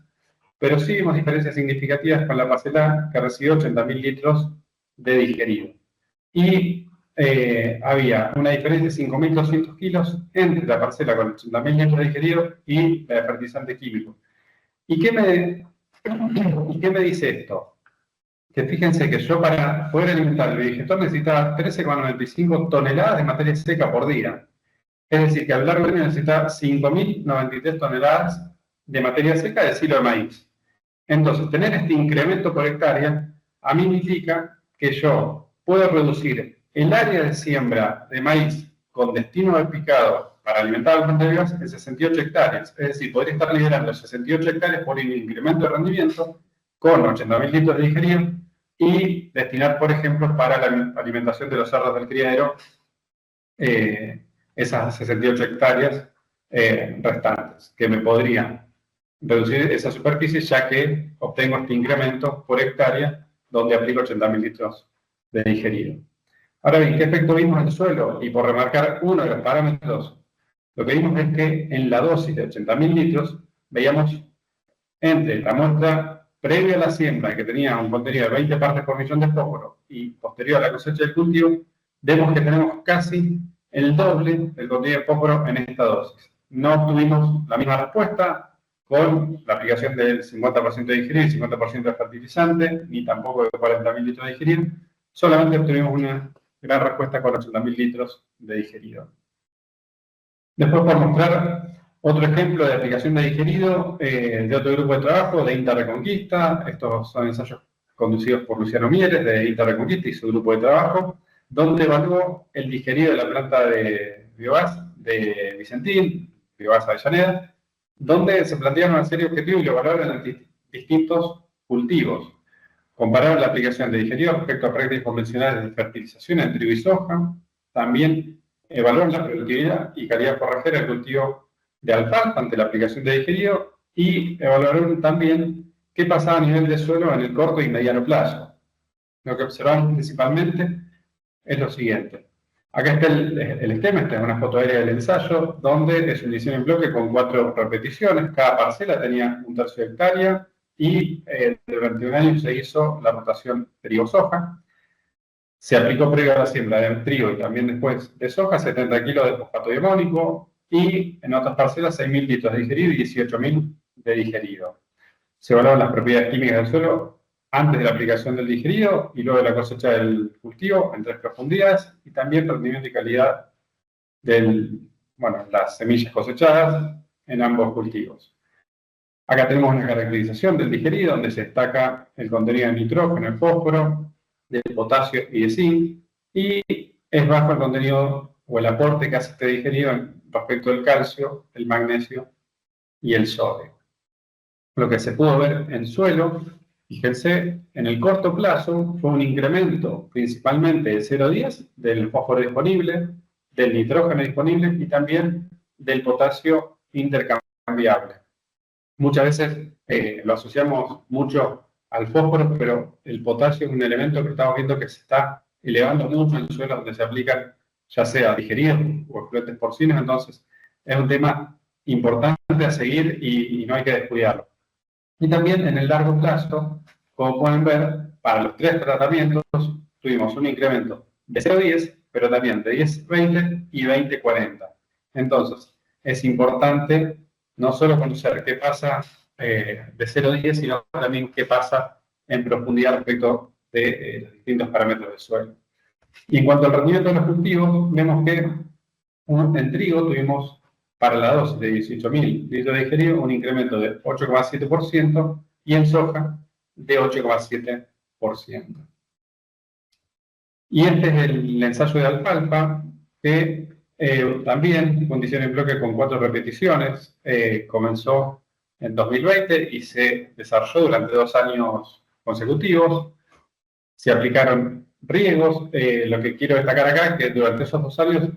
pero sí vimos diferencias significativas con la parcela que recibió 80.000 litros de digerido. Y había una diferencia de 5.200 kilos entre la parcela con 80.000 litros de digerido y la de fertilizante químico. ¿Y qué me dice esto? Que fíjense que yo, para poder alimentar el digestor, necesitaba 13,95 toneladas de materia seca por día. Es decir, que a lo largo del año necesitaba 5.093 toneladas de materia seca de silo de maíz. Entonces, tener este incremento por hectárea a mí me indica que yo puedo reducir el área de siembra de maíz con destino de picado para alimentar al planta de biogás en 68 hectáreas. Es decir, podría estar liberando 68 hectáreas por un incremento de rendimiento con 80.000 litros de digerido y destinar, por ejemplo, para la alimentación de los cerdos del criadero esas 68 hectáreas restantes, que me podrían reducir esa superficie, ya que obtengo este incremento por hectárea, donde aplico 80.000 litros de digerido. Ahora bien, ¿qué efecto vimos en el suelo? Y por remarcar uno de los parámetros, lo que vimos es que en la dosis de 80.000 litros veíamos entre la muestra previa a la siembra, que tenía un contenido de 20 partes por millón de fósforo, y posterior a la cosecha del cultivo, vemos que tenemos casi el doble del contenido de fósforo en esta dosis. No obtuvimos la misma respuesta con la aplicación del 50% de digerido y 50% de fertilizante, ni tampoco de 40.000 litros de digerido, solamente obtuvimos una gran respuesta con 80.000 litros de digerido. Después, por mostrar otro ejemplo de aplicación de digerido de otro grupo de trabajo, de INTA Reconquista. Estos son ensayos conducidos por Luciano Mieres, de INTA Reconquista y su grupo de trabajo, donde evaluó el digerido de la planta de biogás de Vicentín, Biogás Avellaneda, donde se plantearon una serie de objetivos y lo evaluaron en distintos cultivos. Compararon la aplicación de digerido respecto a prácticas convencionales de fertilización en trigo y soja. También evaluaron la productividad y calidad forrajera del cultivo de alfalfa ante la aplicación de digerido y evaluaron también qué pasaba a nivel de suelo en el corto y mediano plazo. Lo que observamos principalmente es lo siguiente. Acá está el esquema, esta es una foto aérea del ensayo, donde es un diseño en bloque con 4 repeticiones. Cada parcela tenía 1/3 de hectárea y durante un año se hizo la rotación trigo-soja. Se aplicó previo a la siembra de trigo y también después de soja 70 kilos de fosfato diamónico y en otras parcelas 6.000 litros de digerido y 18.000 de digerido. Se evaluaron las propiedades químicas del suelo antes de la aplicación del digerido y luego de la cosecha del cultivo en 3 profundidades y también rendimiento y calidad de las semillas cosechadas en ambos cultivos. Acá tenemos una caracterización del digerido donde se destaca el contenido de nitrógeno, el fósforo, de potasio y de zinc, y es bajo el contenido o el aporte que hace este digerido respecto del calcio, el magnesio y el sodio. Lo que se pudo ver en suelo, fíjense, en el corto plazo fue un incremento principalmente de 0,10 del fósforo disponible, del nitrógeno disponible y también del potasio intercambiable. Muchas veces lo asociamos mucho al fósforo, pero el potasio es un elemento que estamos viendo que se está elevando mucho en suelos donde se aplican ya sea digeridos o excluentes porcinos, entonces es un tema importante a seguir y no hay que descuidarlo. Y también en el largo plazo, como pueden ver, para los 3 tratamientos tuvimos un incremento de 0,10, pero también de 10,20 y 20,40. Entonces, es importante no solo conocer qué pasa de 0,10, sino también qué pasa en profundidad respecto de los distintos parámetros del suelo. Y en cuanto al rendimiento de los cultivos, vemos que en trigo tuvimos para la dosis de 18.000 litros de digerido un incremento de 8,7% y en soja de 8,7%. Y este es el ensayo de alfalfa que también condición en bloque con 4 repeticiones, comenzó en 2020 y se desarrolló durante 2 años consecutivos. Se aplicaron riegos. Lo que quiero destacar acá es que durante esos 2 años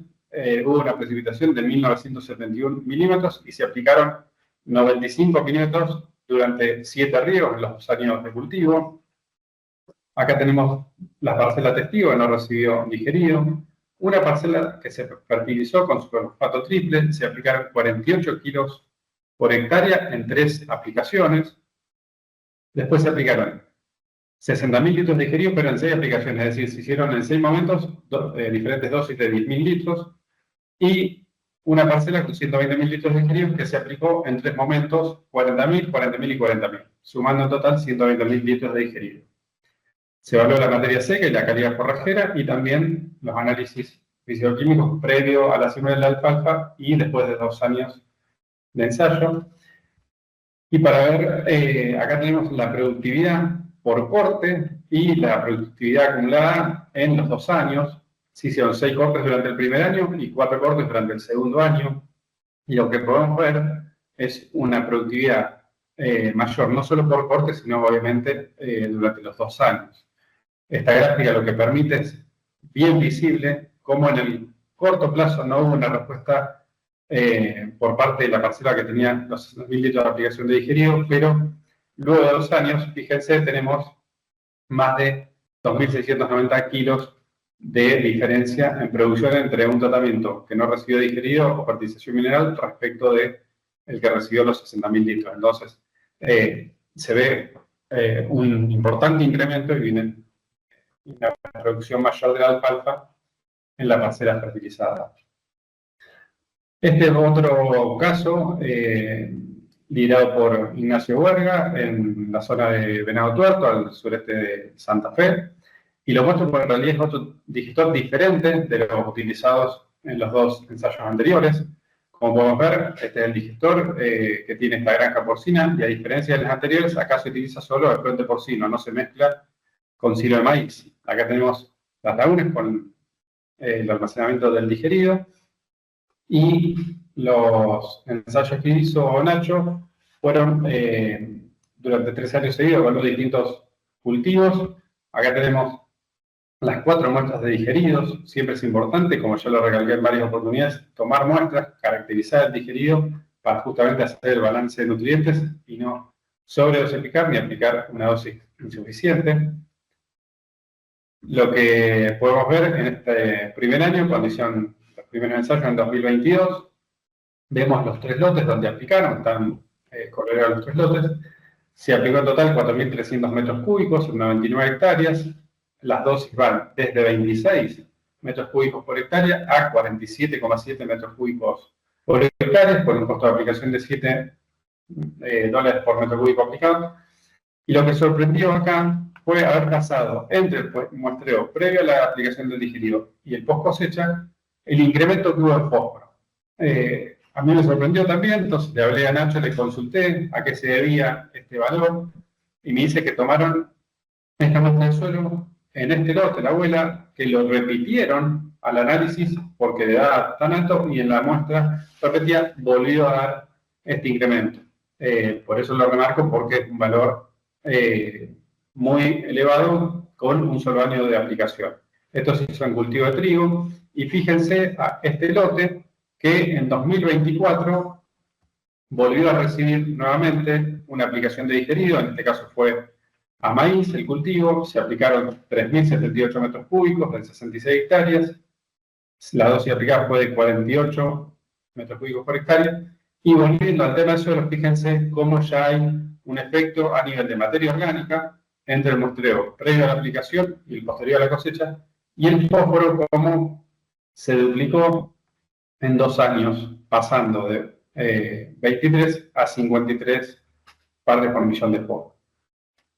hubo una precipitación de 1.971 milímetros y se aplicaron 95 milímetros durante 7 riegos en los 2 años de cultivo. Acá tenemos la parcela testigo que no recibió digerido. Una parcela que se fertilizó con superfosfato triple, se aplicaron 48 kilos por hectárea en 3 aplicaciones. Después se aplicaron 60.000 litros de digerido, pero en 6 aplicaciones, es decir, se hicieron en 6 momentos diferentes dosis de 10.000 litros y una parcela con 120.000 litros de digerido que se aplicó en 3 momentos, 40.000, 40.000 y 40.000, sumando en total 120.000 litros de digerido. Se evaluó la materia seca y la calidad forrajera y también los análisis fisicoquímicos previo a la siembra de la alfalfa y después de 2 años de ensayo. Y para ver, acá tenemos la productividad por corte y la productividad acumulada en los 2 años. se hicieron 6 cortes durante el primer año y 4 cortes durante el segundo año. Y lo que podemos ver es una productividad mayor, no solo por corte, sino obviamente durante los 2 años. Esta gráfica lo que permite es bien visible cómo en el corto plazo no hubo una respuesta por parte de la parcela que tenía los 60.000 litros de aplicación de digerido, pero luego de 2 años, fíjense, tenemos más de 2.690 kilos de diferencia en producción entre un tratamiento que no recibió digerido o fertilización mineral respecto de el que recibió los 60.000 litros. Entonces, se ve un importante incremento y viene una producción mayor de la alfalfa en la parcela fertilizada. Este es otro caso liderado por Ignacio Huerga en la zona de Venado Tuerto, al sureste de Santa Fe, y lo muestro porque en realidad es otro digestor diferente de los utilizados en los 2 ensayos anteriores. Como podemos ver, este es el digestor que tiene esta granja porcina, y a diferencia de los anteriores, acá se utiliza solo el fluente porcino, no se mezcla con silo de maíz. Acá tenemos las lagunas con el almacenamiento del digerido, y los ensayos que hizo Nacho fueron durante 3 años seguidos con los distintos cultivos. Acá tenemos las 4 muestras de digeridos. Siempre es importante, como ya lo recalqué en varias oportunidades, tomar muestras, caracterizar el digerido para justamente hacer el balance de nutrientes y no sobredosificar ni aplicar una dosis insuficiente. Lo que podemos ver en este primer año, cuando hicieron los primeros ensayos en 2022, vemos los 3 lotes donde aplicaron, están coloreados los 3 lotes. Se aplicó en total 4.300 metros cúbicos en 99 hectáreas. Las dosis van desde 26 metros cúbicos por hectárea a 47,7 metros cúbicos por hectárea, con un costo de aplicación de $7 por metro cúbico aplicado. Y lo que sorprendió acá fue haber pasado entre el muestreo previo a la aplicación del digerido y el post cosecha, el incremento que hubo en fósforo. A mí me sorprendió también, entonces le hablé a Nacho, le consulté a qué se debía este valor, y me dice que tomaron esta muestra de suelo en este lote, la abuela, que lo repitieron al análisis porque le da tan alto, y en la muestra repetida volvió a dar este incremento. Por eso lo remarco, porque es un valor muy elevado con un solo año de aplicación. Esto se hizo en cultivo de trigo, y fíjense a este lote que en 2024 volvió a recibir nuevamente una aplicación de digerido. En este caso fue a maíz el cultivo. Se aplicaron 3.078 metros cúbicos en 66 hectáreas. La dosis aplicada fue de 48 metros cúbicos por hectárea. Y volviendo al tema del suelo, fíjense cómo ya hay un efecto a nivel de materia orgánica entre el muestreo previo a la aplicación y el posterior a la cosecha, y el fósforo como se duplicó en 2 años, pasando de 23 a 53 partes por millón de fósforo.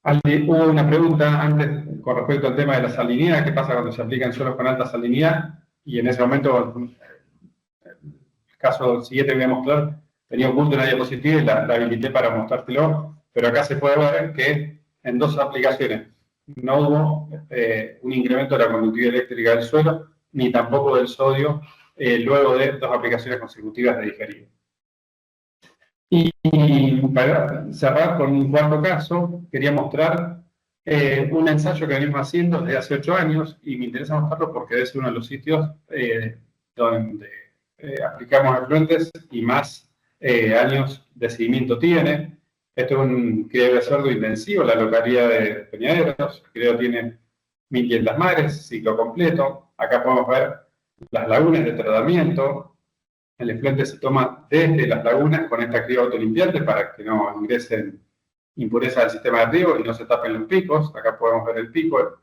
Hubo una pregunta antes con respecto al tema de la salinidad: ¿qué pasa cuando se aplican suelos con alta salinidad? Y en ese momento, el caso siguiente que voy a mostrar, tenía oculto una diapositiva y la habilité para mostrártelo, pero acá se puede ver que en 2 aplicaciones no hubo un incremento de la conductividad eléctrica del suelo, ni tampoco del sodio, luego de 2 aplicaciones consecutivas de digerido. Y para cerrar con un cuarto caso, quería mostrar un ensayo que venimos haciendo desde hace 8 años, y me interesa mostrarlo porque es uno de los sitios donde aplicamos efluentes y más años de seguimiento tiene. Esto es un criadero de cerdo intensivo en la localidad de Peñaderos. El criadero tiene 1.500 madres, ciclo completo. Acá podemos ver las lagunas de tratamiento. El efluente se toma desde las lagunas con esta criba autolimpiante para que no ingresen impurezas al sistema de riego y no se tapen los picos. Acá podemos ver el pico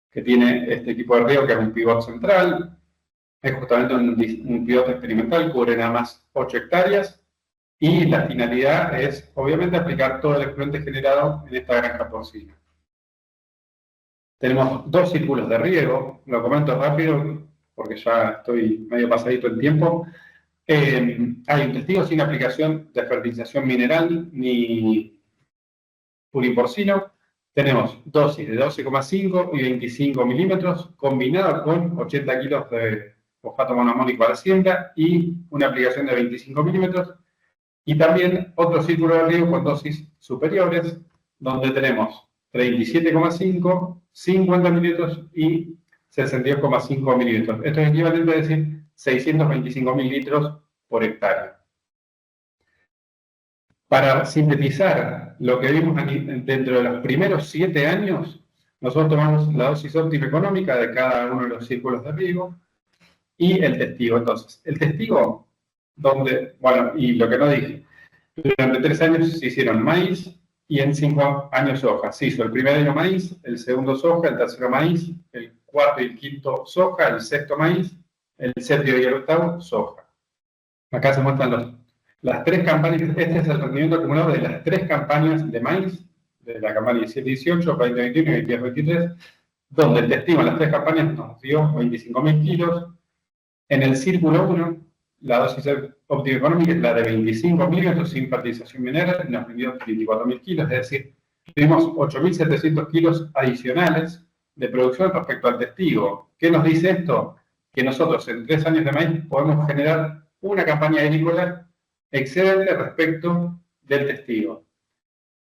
que tiene este equipo de riego, que es un pivot central. Es justamente un pivot experimental, cubre nada más 8 hectáreas. Y la finalidad es, obviamente, aplicar todo el efluente generado en esta granja porcina. Tenemos 2 círculos de riego. Lo comento rápido porque ya estoy medio pasadito el tiempo. Hay un testigo sin aplicación de fertilización mineral ni purín porcino. tenemos dosis de 12,5 y 25 milímetros combinados con 80 kilos de fosfato monoamónico a la siembra y una aplicación de 25 milímetros. Y también otro círculo de riego con dosis superiores, donde tenemos 37,5, 50 mililitros y 62,5 mililitros. Esto es equivalente a decir 625 mililitros por hectárea. Para sintetizar lo que vimos aquí, dentro de los primeros 7 años, nosotros tomamos la dosis óptima económica de cada uno de los círculos de riego y el testigo. Entonces, el testigo, donde, bueno, y lo que no dije, durante 3 años se hicieron maíz y en 5 años soja. Se hizo el primer año maíz, el segundo soja, el tercero maíz, el cuarto y el quinto soja, el sexto maíz, el séptimo y el octavo soja. Acá se muestran las 3 campañas. Este es el rendimiento acumulado de las 3 campañas de maíz, de la campaña 17-18, 20-21 y 22-23, donde el testigo en las 3 campañas nos dio 25.000 kilos. En el círculo 1, la dosis óptima económica es la de 25 mililitros sin fertilización mineral, nos rindió 24.000 kilos, es decir, tuvimos 8.700 kilos adicionales de producción respecto al testigo. ¿Qué nos dice esto? Que nosotros en 3 años de maíz podemos generar una campaña agrícola excedente respecto del testigo.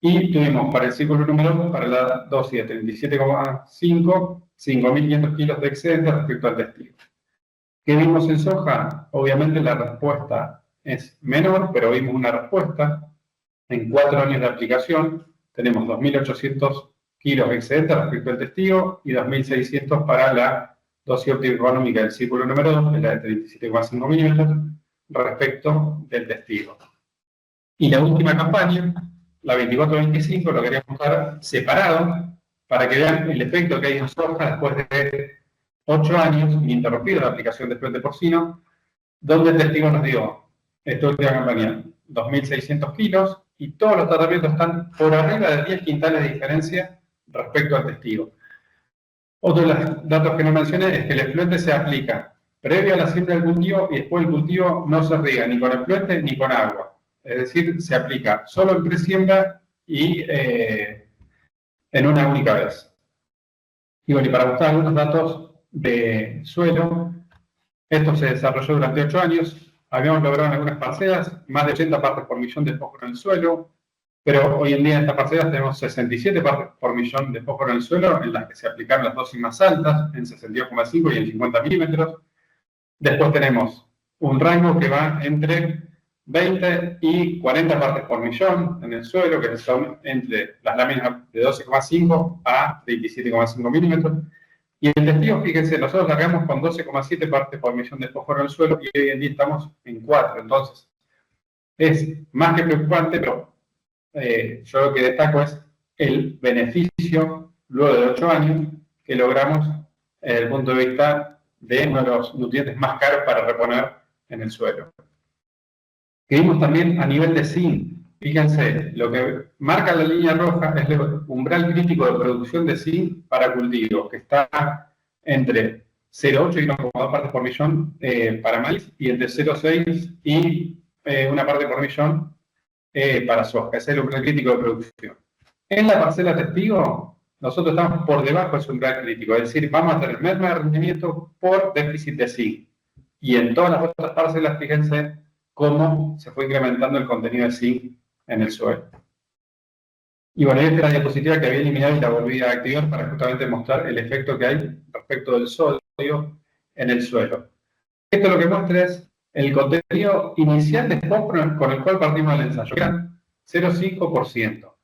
Y tuvimos para el círculo número 2, para la dosis de 37,5, 5.500 kilos de excedente respecto al testigo. ¿Qué vimos en soja? Obviamente la respuesta es menor, pero vimos una respuesta. En 4 años de aplicación tenemos 2.800 kilos excedentes respecto al testigo y 2.600 para la dosis óptima económica del círculo número 2, que es la de 37,5 milímetros, respecto del testigo. Y la última campaña, la 24-25, lo quería mostrar separado para que vean el efecto que hay en soja después de 8 años ininterrumpido de la aplicación de flete porcino, donde el testigo nos dio, esta última campaña, 2.600 kilos y todos los tratamientos están por arriba de 10 quintales de diferencia respecto al testigo. Otro de los datos que no mencioné es que el efluente se aplica previo a la siembra del cultivo y después el cultivo no se riega ni con efluente ni con agua. Es decir, se aplica solo en presiembra y en una única vez. Y bueno, y para mostrar algunos datos de suelo, esto se desarrolló durante 8 años. Habíamos logrado en algunas parcelas más de 80 partes por millón de fósforo en el suelo, pero hoy en día en estas parcelas tenemos 67 partes por millón de fósforo en el suelo, en las que se aplicaron las dosis más altas, en 62,5 y en 50 milímetros. Después tenemos un rango que va entre 20 y 40 partes por millón en el suelo, que son entre las láminas de 12,5 a 27,5 milímetros. Y el testigo, fíjense, nosotros largamos con 12,7 partes por millón de fósforo en el suelo y hoy en día estamos en 4. Entonces, es más que preocupante, pero yo lo que destaco es el beneficio, luego de 8 años, que logramos desde el punto de vista de uno de los nutrientes más caros para reponer en el suelo. Que vimos también a nivel de zinc. Fíjense, lo que marca la línea roja es el umbral crítico de producción de zinc para cultivos, que está entre 0,8 y 1,2 partes por millón para maíz y entre 0,6 y una parte por millón para soja. Ese es el umbral crítico de producción. En la parcela testigo, nosotros estamos por debajo de ese umbral crítico, es decir, vamos a tener merma de rendimiento por déficit de zinc. Y en todas las otras parcelas, fíjense cómo se fue incrementando el contenido de zinc en el suelo. Y bueno, esta es la diapositiva que había eliminado y la volví a activar para justamente mostrar el efecto que hay respecto del sodio en el suelo. Esto lo que muestra es el contenido inicial de fósforo con el cual partimos del ensayo, que era 0,5%.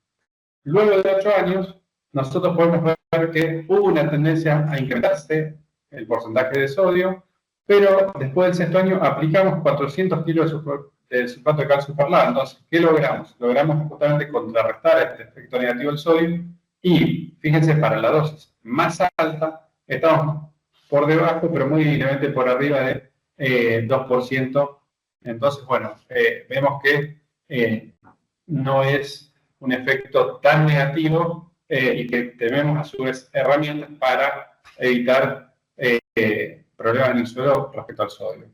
Luego de 8 años, nosotros podemos ver que hubo una tendencia a incrementarse el porcentaje de sodio, pero después del sexto año aplicamos 400 kilos de sulfato de calcio perlado. Entonces, ¿qué logramos? Logramos justamente contrarrestar este efecto negativo del sodio y, fíjense, para la dosis más alta, estamos por debajo, pero muy levemente por arriba de 2%. Entonces, bueno, vemos que no es un efecto tan negativo y que tenemos a su vez herramientas para evitar problemas en el suelo respecto al sodio.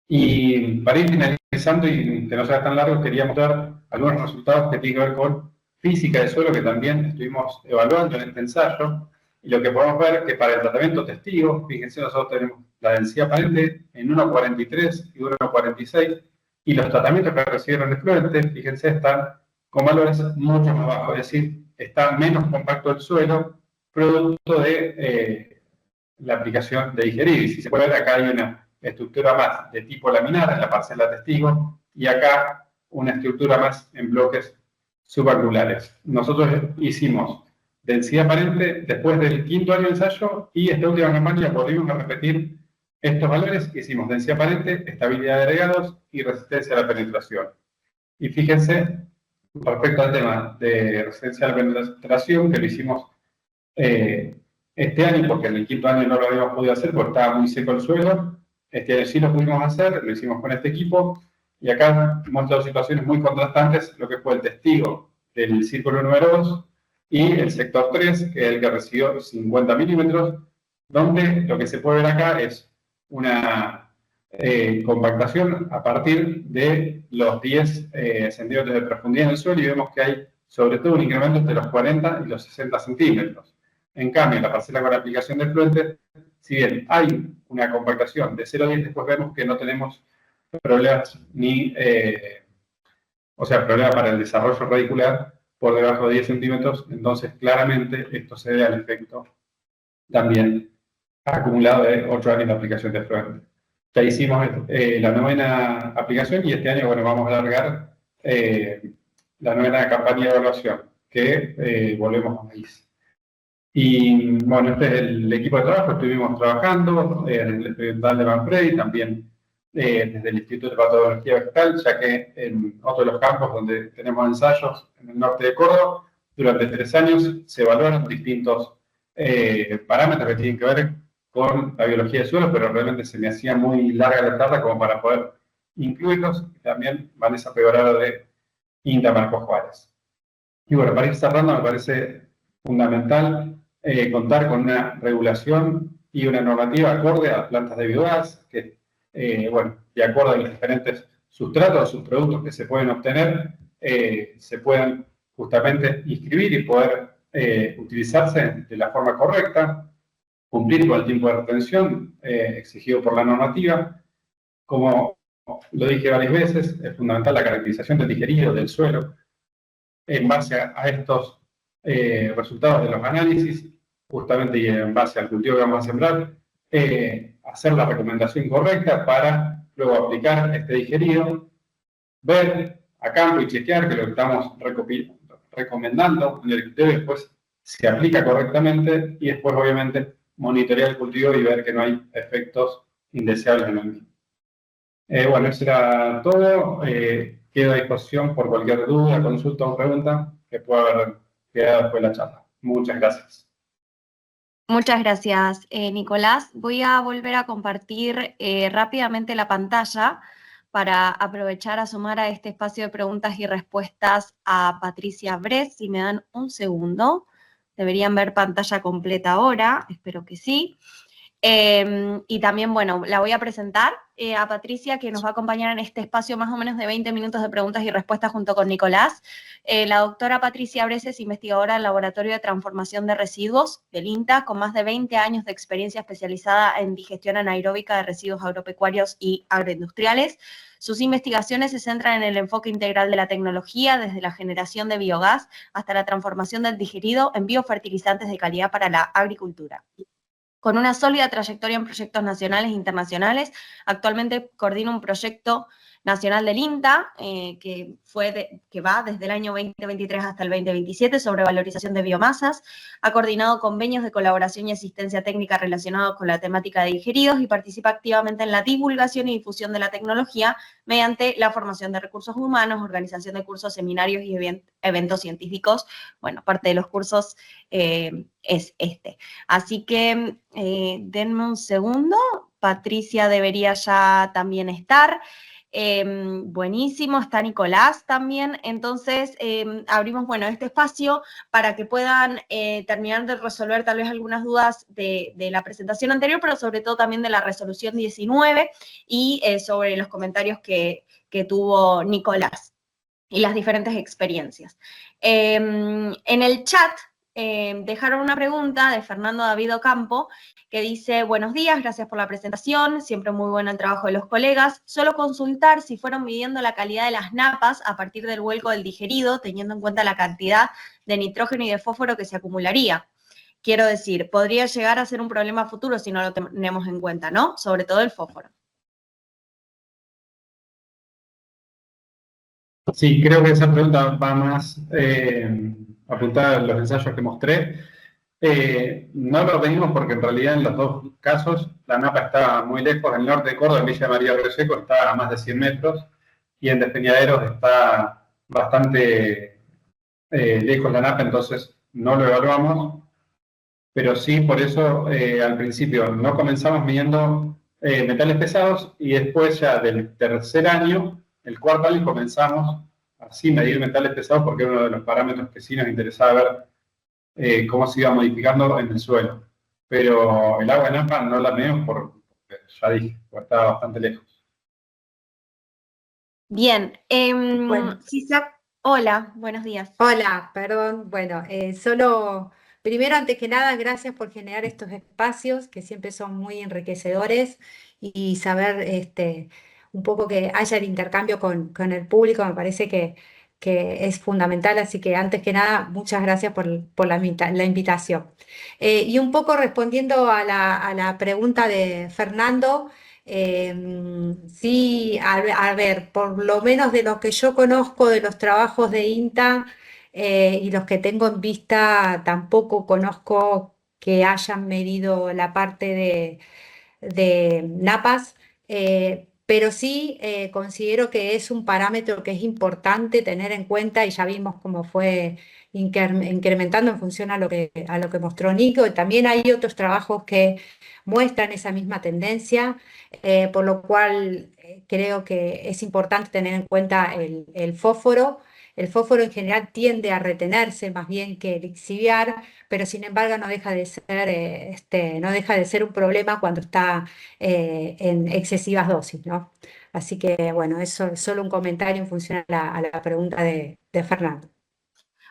Y para ir finalizando y que no sea tan largo, quería mostrar algunos resultados que tienen que ver con física del suelo que también estuvimos evaluando en este ensayo. Y lo que podemos ver es que para el tratamiento testigo, fíjense, nosotros tenemos la densidad aparente en 1,43 y 1,46, y los tratamientos que recibieron efluentes, fíjense, están con valores mucho más bajos, es decir, está menos compacto el suelo, producto de la aplicación de digerir. Y si se puede ver, acá hay una estructura más de tipo laminar en la parcela testigo, y acá una estructura más en bloques subaculares. Nosotros hicimos densidad aparente después del 5.º año de ensayo, y esta última campaña volvimos a repetir estos valores. Hicimos densidad aparente, estabilidad de agregados y resistencia a la penetración. Y fíjense, respecto al tema de resistencia a la penetración, que lo hicimos este año, porque en el 5.º año no lo habíamos podido hacer porque estaba muy seco el suelo. Este año sí lo pudimos hacer, lo hicimos con este equipo, y acá muestra dos situaciones muy contrastantes, lo que fue el testigo del círculo número 2 y el sector 3, que es el que recibió 50 milímetros, donde lo que se puede ver acá es una compactación a partir de los 10 centímetros de profundidad en el suelo, y vemos que hay sobre todo un incremento entre los 40 y los 60 centímetros. En cambio, en la parcela con aplicación de efluentes, si bien hay una compactación de 0 a 10, después vemos que no tenemos problemas problemas para el desarrollo radicular por debajo de 10 centímetros. Entonces, claramente, esto se debe al efecto también acumulado de 8 años de aplicación de efluentes. Ya hicimos la 9ª aplicación, y este año, bueno, vamos a alargar la 9ª campaña de evaluación, que volvemos a maíz. Y bueno, este es el equipo de trabajo. Estuvimos trabajando en el experimental de Manfredi, también desde el Instituto de Patología Vegetal, ya que en otro de los campos donde tenemos ensayos, en el norte de Córdoba, durante 3 años se evaluaron distintos parámetros que tienen que ver con la biología del suelo, pero realmente se me hacía muy larga la tarde como para poder incluirlos. Y también Vanessa Peoraro de INTA Marcos Juárez. Y bueno, para ir cerrando, me parece fundamental contar con una regulación y una normativa acorde a plantas de biogás, que, de acuerdo a los diferentes sustratos, subproductos que se pueden obtener, se puedan justamente inscribir y poder utilizarse de la forma correcta, cumplir con el tiempo de retención exigido por la normativa. Como lo dije varias veces, es fundamental la caracterización del digerido del suelo en base a estos resultados de los análisis, justamente, y en base al cultivo que vamos a sembrar, hacer la recomendación correcta para luego aplicar este digerido, ver a campo y chequear que lo que estamos recomendando en el criterio después se aplica correctamente, y después, obviamente, monitorear el cultivo y ver que no hay efectos indeseables en el mismo. Bueno, eso era todo. Quedo a disposición por cualquier duda, consulta o pregunta que pueda haber quedado después de la charla. Muchas gracias. Muchas gracias, Nicolás. Voy a volver a compartir rápidamente la pantalla para aprovechar a sumar a este espacio de preguntas y respuestas a Patricia Bres. Si me dan un segundo, deberían ver pantalla completa ahora, espero que sí. Y también, bueno, la voy a presentar a Patricia, que nos va a acompañar en este espacio más o menos de 20 minutos de preguntas y respuestas junto con Nicolás. La doctora Patricia Bres es investigadora del Laboratorio de Transformación de Residuos del INTA, con más de 20 años de experiencia especializada en digestión anaeróbica de residuos agropecuarios y agroindustriales. Sus investigaciones se centran en el enfoque integral de la tecnología, desde la generación de biogás hasta la transformación del digerido en biofertilizantes de calidad para la agricultura. Con una sólida trayectoria en proyectos nacionales e internacionales, actualmente coordina un proyecto nacional del INTA, que va desde el año 2023 hasta el 2027, sobre valorización de biomasas. Ha coordinado convenios de colaboración y asistencia técnica relacionados con la temática de digeridos, y participa activamente en la divulgación y difusión de la tecnología mediante la formación de recursos humanos, organización de cursos, seminarios y eventos científicos. Bueno, parte de los cursos es este. Así que denme un segundo. Patricia debería ya también estar. Buenísimo, está Nicolás también. Entonces, abrimos, bueno, este espacio para que puedan terminar de resolver tal vez algunas dudas de la presentación anterior, pero sobre todo también de la resolución 19 y sobre los comentarios que tuvo Nicolás. y las diferentes experiencias. En el chat dejaron una pregunta de Fernando David Ocampo que dice: buenos días, gracias por la presentación, siempre muy bueno el trabajo de los colegas. Solo consultar si fueron midiendo la calidad de las napas a partir del vuelco del digerido, teniendo en cuenta la cantidad de nitrógeno y de fósforo que se acumularía. Quiero decir, podría llegar a ser un problema futuro si no lo tenemos en cuenta, ¿no? Sobre todo el fósforo. Sí, creo que esa pregunta va más apuntada a los ensayos que mostré. No lo pedimos porque en realidad en los dos casos la napa está muy lejos. En el norte de Córdoba, en Villa María del Río Seco, está a más de 100 metros y en Despeñaderos está bastante lejos la napa, entonces no lo evaluamos. Pero sí, por eso al principio no comenzamos midiendo metales pesados y después ya del tercer año, el cuarto año, comenzamos así medir metales pesados porque era uno de los parámetros que sí nos interesaba ver cómo se iba modificando en el suelo. Pero el agua de Napa no la medimos porque, ya dije, porque estaba bastante lejos. Bien, Bueno. hola, buenos días. Hola, perdón. Bueno, solo, primero, antes que nada, gracias por generar estos espacios que siempre son muy enriquecedores y saber un poco que haya el intercambio con el público, me parece que es fundamental. Así que antes que nada, muchas gracias por la invitación. Y un poco respondiendo a la pregunta de Fernando. Sí, a ver, por lo menos de lo que yo conozco de los trabajos de INTA y los que tengo en vista, tampoco conozco que hayan medido la parte de napas, pero sí considero que es un parámetro que es importante tener en cuenta y ya vimos cómo fue incrementando en función a lo que mostró Nico. También hay otros trabajos que muestran esa misma tendencia, por lo cual creo que es importante tener en cuenta el fósforo. El fósforo en general tiende a retenerse más bien que lixiviar, pero sin embargo no deja de ser, no deja de ser un problema cuando está en excesivas dosis, ¿no? Así que bueno, eso es solo un comentario en función a la pregunta de Fernando.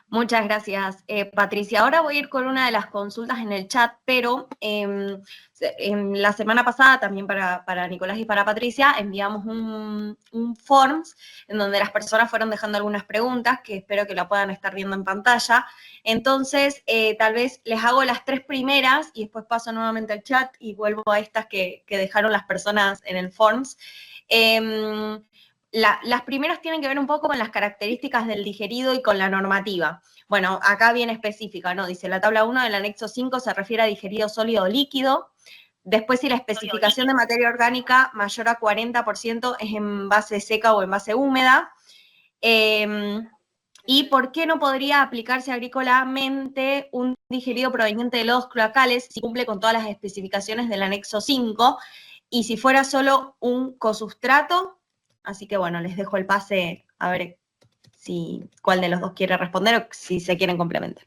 Muchas gracias, Patricia. Ahora voy a ir con una de las consultas en el chat, pero en la semana pasada, también para Nicolás y para Patricia, enviamos un forms en donde las personas fueron dejando algunas preguntas que espero que la puedan estar viendo en pantalla. Entonces, tal vez les hago las 3 primeras y después paso nuevamente al chat y vuelvo a estas que dejaron las personas en el forms. Las primeras tienen que ver un poco con las características del digerido y con la normativa. Bueno, acá viene específica, ¿no? Dice, la tabla 1 del anexo 5 se refiere a digerido sólido o líquido. Después, si la especificación de materia orgánica mayor a 40% es en base seca o en base húmeda. ¿Y por qué no podría aplicarse agrícolamente un digerido proveniente de lodos cloacales si cumple con todas las especificaciones del anexo 5? Y si fuera solo un cosustrato. Así que bueno, les dejo el pase a ver cuál de los dos quiere responder o si se quieren complementar.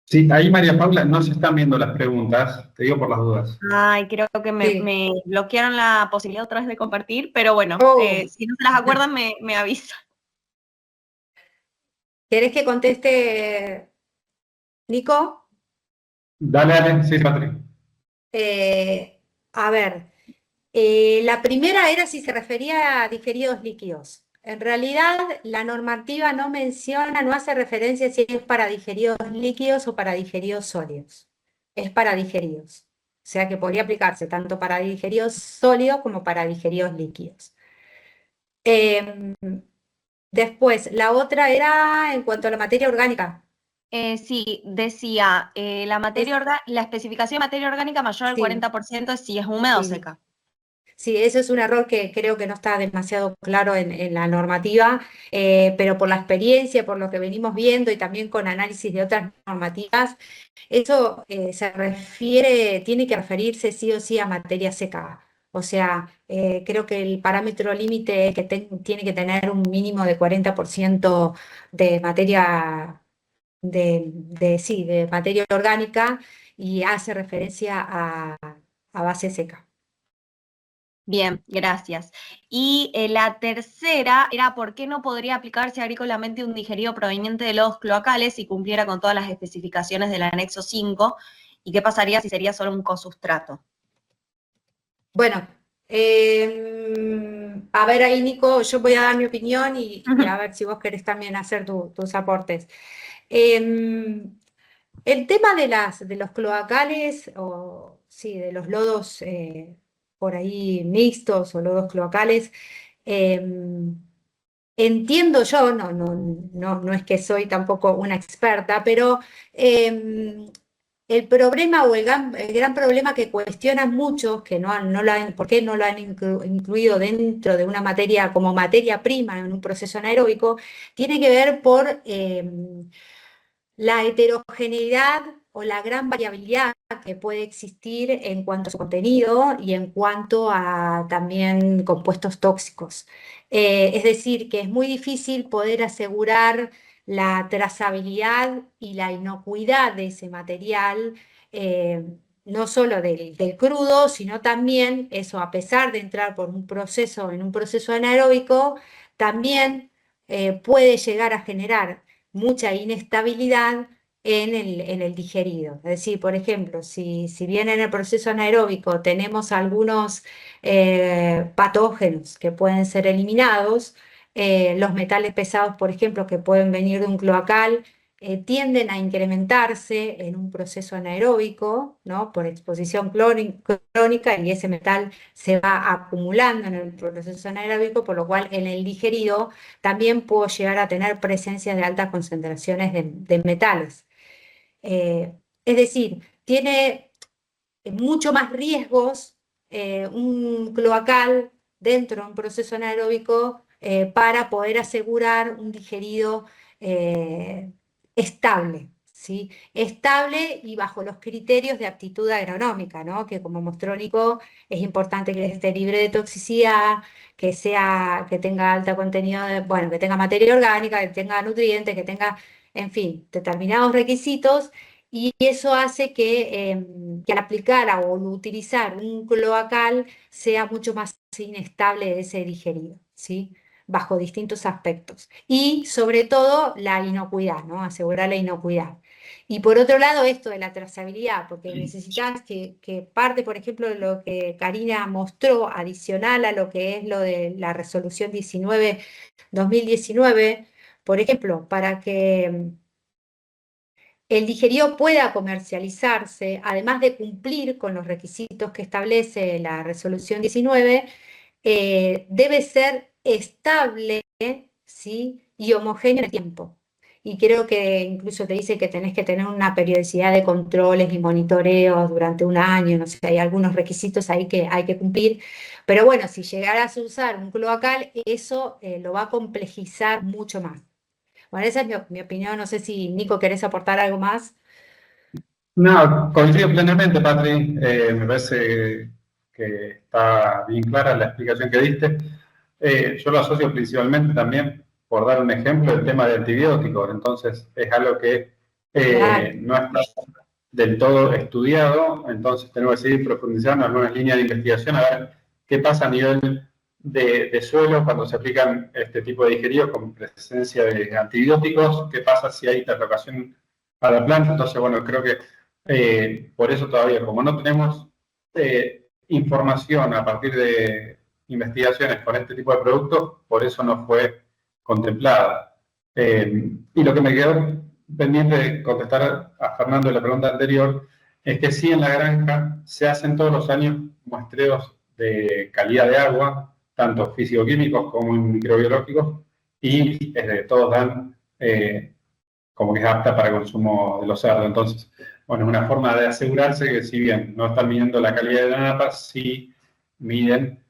Sí, ahí María Paula, no se están viendo las preguntas, te digo por las dudas. Ay, creo que Sí. me bloquearon la posibilidad otra vez de compartir, pero bueno, si no se las acuerdan, me avisan. ¿Querés que conteste, Nico? Dale, sí, Patrick. A ver, la primera era si se refería a digeridos líquidos. En realidad, la normativa no menciona, no hace referencia si es para digeridos líquidos o para digeridos sólidos. Es para digeridos. O sea que podría aplicarse tanto para digeridos sólidos como para digeridos líquidos. Después, la otra era en cuanto a la materia orgánica. Sí, decía, la especificación de materia orgánica mayor al Sí, 40% si es húmeda o sí. seca. Sí, eso es un error que creo que no está demasiado claro en la normativa, pero por la experiencia, por lo que venimos viendo y también con análisis de otras normativas, eso tiene que referirse sí o sí a materia seca. O sea, creo que el parámetro límite es que tiene que tener un mínimo de 40% de materia, de materia orgánica y hace referencia a base seca. Bien, gracias. Y la tercera era ¿por qué no podría aplicarse agrícolamente un digerido proveniente de lodos cloacales si cumpliera con todas las especificaciones del anexo 5? ¿Y qué pasaría si sería solo un cosustrato? Bueno, a ver ahí, Nico, yo voy a dar mi opinión y a ver si vos querés también hacer tus aportes. Em, el tema de los cloacales, o sí, de los lodos por ahí mixtos o lodos cloacales, em, entiendo yo, no es que soy tampoco una experta, pero el problema o el gran problema que cuestionan muchos, que no lo han, ¿por qué no lo han incluido dentro de una materia como materia prima en un proceso anaeróbico? Tiene que ver por la heterogeneidad o la gran variabilidad que puede existir en cuanto a su contenido y en cuanto a también compuestos tóxicos. Es decir, que es muy difícil poder asegurar la trazabilidad y la inocuidad de ese material, no solo del crudo, sino también eso, a pesar de entrar por un proceso, en un proceso anaeróbico, también puede llegar a generar mucha inestabilidad en el digerido. Es decir, por ejemplo, si bien en el proceso anaeróbico tenemos algunos patógenos que pueden ser eliminados, los metales pesados, por ejemplo, que pueden venir de un cloacal, tienden a incrementarse en un proceso anaeróbico, ¿no? Por exposición crónica, y ese metal se va acumulando en el proceso anaeróbico, por lo cual en el digerido también puedo llegar a tener presencia de altas concentraciones de metales. Es decir, tiene mucho más riesgos un cloacal dentro de un proceso anaeróbico para poder asegurar un digerido estable, ¿sí? Estable y bajo los criterios de aptitud agronómica, ¿no? Que como mostró Nico, es importante que esté libre de toxicidad, que tenga alto contenido, bueno, que tenga materia orgánica, que tenga nutrientes, que tenga, en fin, determinados requisitos, y eso hace que al aplicar o utilizar un cloacal sea mucho más inestable ese digerido, ¿sí? Bajo distintos aspectos. Y sobre todo la inocuidad, ¿no? Asegurar la inocuidad. Y por otro lado, esto de la trazabilidad, porque necesitas que parte, por ejemplo, de lo que Karina mostró, adicional a lo que es lo de la resolución 19-2019, por ejemplo, para que el digerido pueda comercializarse, además de cumplir con los requisitos que establece la resolución 19, debe ser estable, ¿sí? Y homogéneo en el tiempo. Y creo que incluso te dice que tenés que tener una periodicidad de controles y monitoreos durante un año, no sé, hay algunos requisitos ahí que hay que cumplir. Pero bueno, si llegaras a usar un cloacal, eso lo va a complejizar mucho más. Bueno, esa es mi opinión. No sé si, Nico, querés aportar algo más. No, coincido plenamente, Patri. Me parece que está bien clara la explicación que diste. Yo lo asocio principalmente también, por dar un ejemplo, el tema de antibióticos. Entonces, es algo que Claro. no está del todo estudiado. Entonces, tenemos que seguir profundizando en algunas líneas de investigación a ver qué pasa a nivel de suelo cuando se aplican este tipo de digeridos con presencia de antibióticos. ¿Qué pasa si hay interlocación a la planta? Entonces, bueno, creo que por eso todavía, como no tenemos información a partir de investigaciones con este tipo de productos, por eso no fue contemplada. Y lo que me quedó pendiente de contestar a Fernando en la pregunta anterior es que sí, en la granja se hacen todos los años muestreos de calidad de agua, tanto físico-químicos como microbiológicos, y todos dan como que es apta para consumo de los cerdos. Entonces, bueno, es una forma de asegurarse que si bien no están midiendo la calidad de la nata, sí miden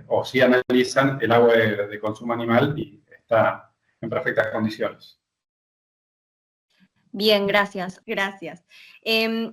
o sí analizan el agua de consumo animal y está en perfectas condiciones. Bien, gracias, gracias.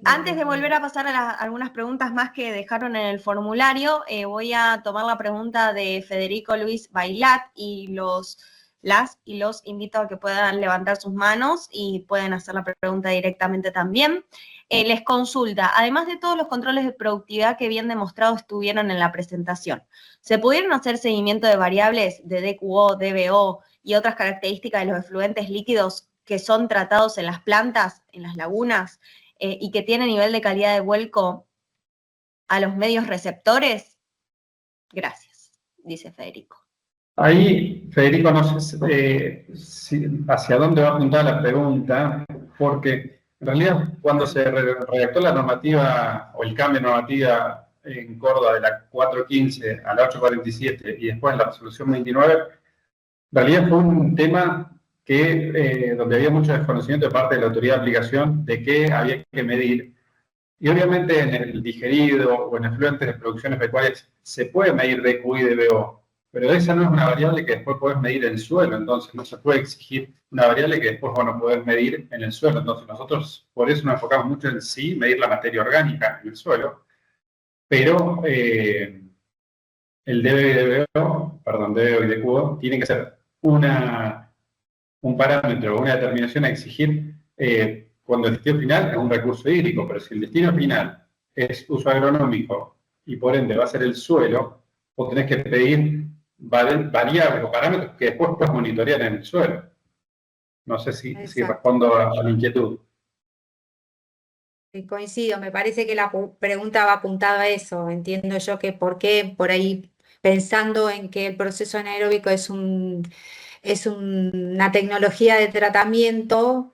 Antes de volver a pasar a algunas preguntas más que dejaron en el formulario, voy a tomar la pregunta de Federico Luis Bailat y los las y los invito a que puedan levantar sus manos y pueden hacer la pregunta directamente también. Les consulta, además de todos los controles de productividad que bien demostrado estuvieron en la presentación, ¿se pudieron hacer seguimiento de variables de DQO, DBO y otras características de los efluentes líquidos que son tratados en las plantas, en las lagunas, y que tienen nivel de calidad de vuelco a los medios receptores? Gracias, dice Federico. Ahí, Federico, no sé hacia dónde va apuntada la pregunta, porque en realidad cuando se redactó la normativa o el cambio de normativa en Córdoba de la 415 a la 847 y después la resolución 29, en realidad fue un tema que, donde había mucho desconocimiento de parte de la autoridad de aplicación de qué había que medir. Y obviamente en el digerido o en efluentes de producciones pecuarias se puede medir DQ y DBO, pero esa no es una variable que después podés medir en el suelo, entonces no se puede exigir una variable que después van a poder medir en el suelo. Entonces nosotros por eso nos enfocamos mucho en sí medir la materia orgánica en el suelo, pero el DB y DBO, perdón, DBO y DQO, tienen que ser un parámetro, una determinación a exigir cuando el destino final es un recurso hídrico, pero si el destino final es uso agronómico y por ende va a ser el suelo, vos tenés que pedir variables o parámetros que después puedes monitorear en el suelo. No sé si respondo a la inquietud. Coincido, me parece que la pregunta va apuntada a eso. Entiendo yo que por qué por ahí, pensando en que el proceso anaeróbico es una tecnología de tratamiento,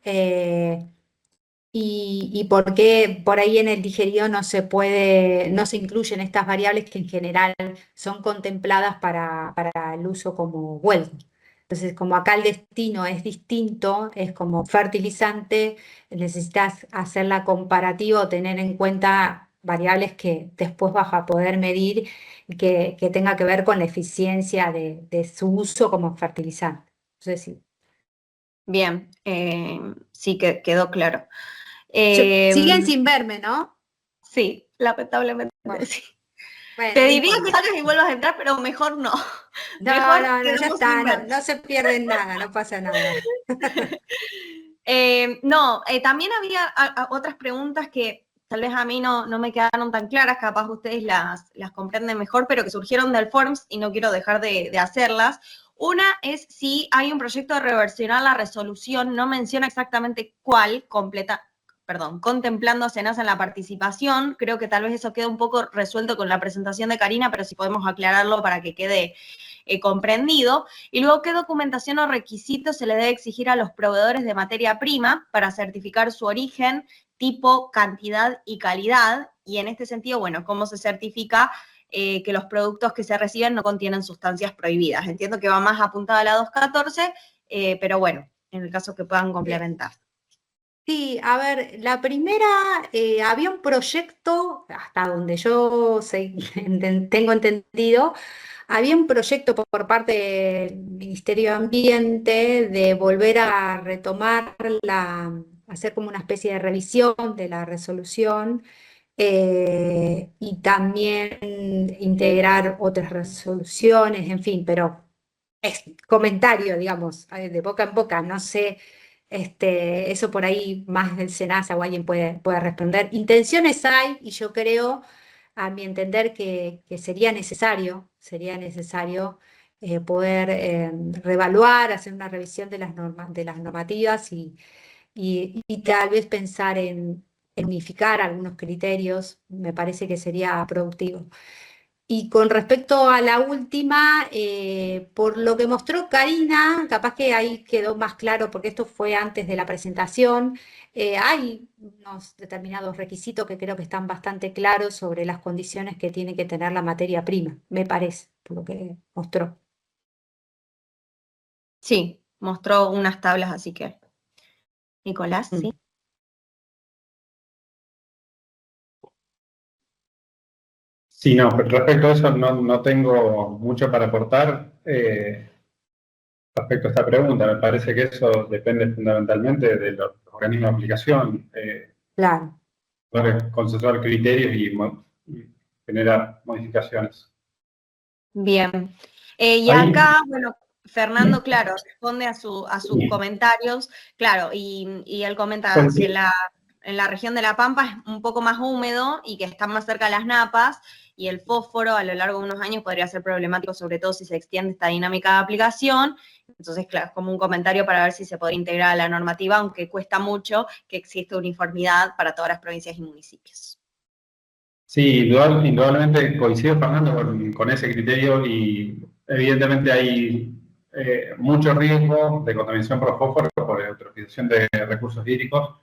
y por qué por ahí en el digerido no se incluyen estas variables que en general son contempladas para el uso como vuelco. Entonces, como acá el destino es distinto, es como fertilizante, necesitas hacer la comparativa o tener en cuenta variables que después vas a poder medir y que tenga que ver con la eficiencia de su uso como fertilizante. Entonces, sí. Bien, sí que quedó claro. Siguen sin verme, ¿no? Sí, lamentablemente Bueno, sí. bueno, Te no diría que importa. salgas y vuelvas a entrar, pero mejor no. No, Mejor no, ya quedamos está, sin ver. no se pierden nada, no pasa nada. También había otras preguntas que tal vez a mí no me quedaron tan claras, capaz ustedes las comprenden mejor, pero que surgieron del Forms y no quiero dejar de hacerlas. Una es si hay un proyecto de reversionar la resolución, no menciona exactamente cuál, contemplando a SENASA en la participación. Creo que tal vez eso queda un poco resuelto con la presentación de Karina, pero si podemos aclararlo para que quede comprendido. Y luego, ¿qué documentación o requisitos se le debe exigir a los proveedores de materia prima para certificar su origen, tipo, cantidad y calidad? Y en este sentido, bueno, ¿cómo se certifica que los productos que se reciben no contienen sustancias prohibidas? Entiendo que va más apuntada a la 214, pero bueno, en el caso que puedan complementar. Sí, a ver, la primera, había un proyecto, hasta donde yo tengo entendido, había un proyecto por parte del Ministerio de Ambiente de volver a retomar hacer como una especie de revisión de la resolución, y también integrar otras resoluciones, en fin, pero es comentario, digamos, de boca en boca, no sé. Eso por ahí más del SENASA o alguien puede responder. Intenciones hay y yo creo, a mi entender, que sería necesario poder reevaluar, hacer una revisión de las normativas y tal vez pensar en unificar algunos criterios, me parece que sería productivo. Y con respecto a la última, por lo que mostró Karina, capaz que ahí quedó más claro, porque esto fue antes de la presentación, hay unos determinados requisitos que creo que están bastante claros sobre las condiciones que tiene que tener la materia prima, me parece, por lo que mostró. Sí, mostró unas tablas, así que. Nicolás, sí. Sí, no, pero respecto a eso no tengo mucho para aportar respecto a esta pregunta. Me parece que eso depende fundamentalmente de los organismos de aplicación. Claro. Poder consensuar criterios y generar modificaciones. Bien. Y acá, bueno, Fernando, claro, responde a sus Bien. comentarios, claro, y él comenta Pues que sí. en la región de La Pampa es un poco más húmedo y que están más cerca de las napas, y el fósforo a lo largo de unos años podría ser problemático, sobre todo si se extiende esta dinámica de aplicación. Entonces, claro, es como un comentario para ver si se podría integrar a la normativa, aunque cuesta mucho que exista uniformidad para todas las provincias y municipios. Sí, indudablemente coincido, Fernando, con ese criterio y evidentemente hay mucho riesgo de contaminación por fósforo por eutrofización de recursos hídricos,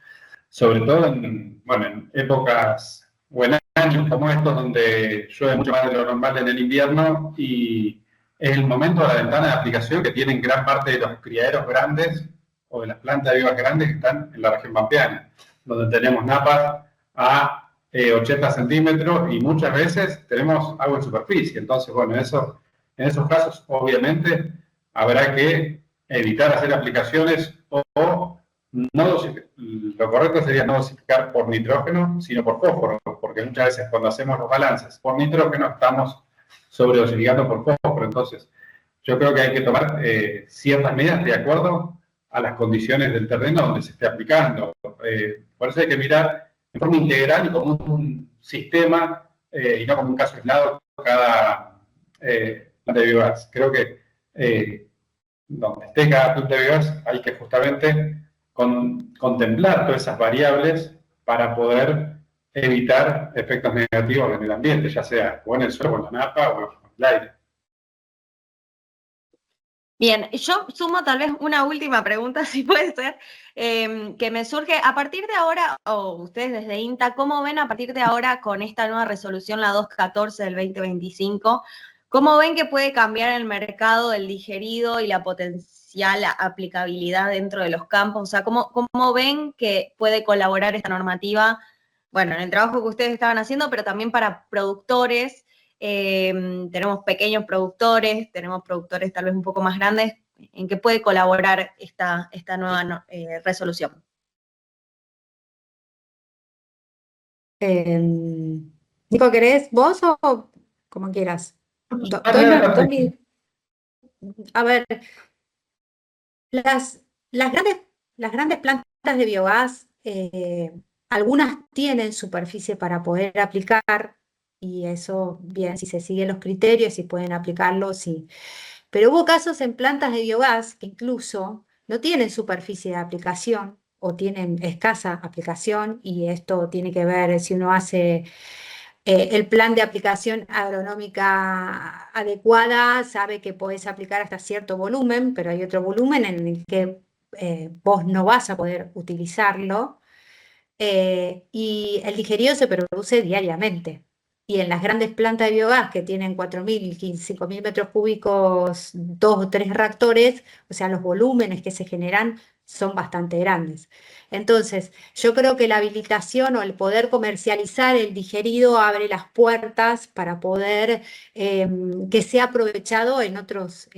sobre todo en épocas o en años como estos donde llueve mucho más de lo normal en el invierno y es el momento de la ventana de aplicación que tienen gran parte de los criaderos grandes o de las plantas de vivas grandes que están en la región pampeana, donde tenemos napas a 80 centímetros y muchas veces tenemos agua en superficie. Entonces, bueno, en esos casos obviamente habrá que evitar hacer aplicaciones o no lo correcto sería no dosificar por nitrógeno, sino por fósforo, porque muchas veces cuando hacemos los balances por nitrógeno estamos sobredosificando por fósforo. Entonces, yo creo que hay que tomar ciertas medidas de acuerdo a las condiciones del terreno donde se esté aplicando. Por eso hay que mirar de forma integral y como un sistema y no como un caso aislado cada planta de biogás. Creo que donde esté cada planta de biogás hay que justamente contemplar todas esas variables para poder evitar efectos negativos en el ambiente, ya sea o en el suelo, o en la napa, o en el aire. Bien, yo sumo tal vez una última pregunta, si puede ser, que me surge a partir de ahora, o ustedes desde INTA, ¿cómo ven a partir de ahora con esta nueva resolución, la 214 del 2025, cómo ven que puede cambiar el mercado el digerido y la potencial aplicabilidad dentro de los campos? O sea, ¿cómo ven que puede colaborar esta normativa, bueno, en el trabajo que ustedes estaban haciendo, pero también para productores? Tenemos pequeños productores, tenemos productores tal vez un poco más grandes, ¿en qué puede colaborar esta nueva resolución? Nico, ¿querés vos o como quieras? A ver, las grandes plantas de biogás, algunas tienen superficie para poder aplicar, y eso, bien, si se siguen los criterios, si pueden aplicarlo, sí. Pero hubo casos en plantas de biogás que incluso no tienen superficie de aplicación o tienen escasa aplicación, y esto tiene que ver si uno hace el plan de aplicación agronómica adecuada, sabe que podés aplicar hasta cierto volumen, pero hay otro volumen en el que vos no vas a poder utilizarlo, y el digerido se produce diariamente. Y en las grandes plantas de biogás que tienen 4.000, 5.000 metros cúbicos, 2 o 3 reactores, o sea, los volúmenes que se generan son bastante grandes. Entonces, yo creo que la habilitación o el poder comercializar el digerido abre las puertas para poder que sea aprovechado en otros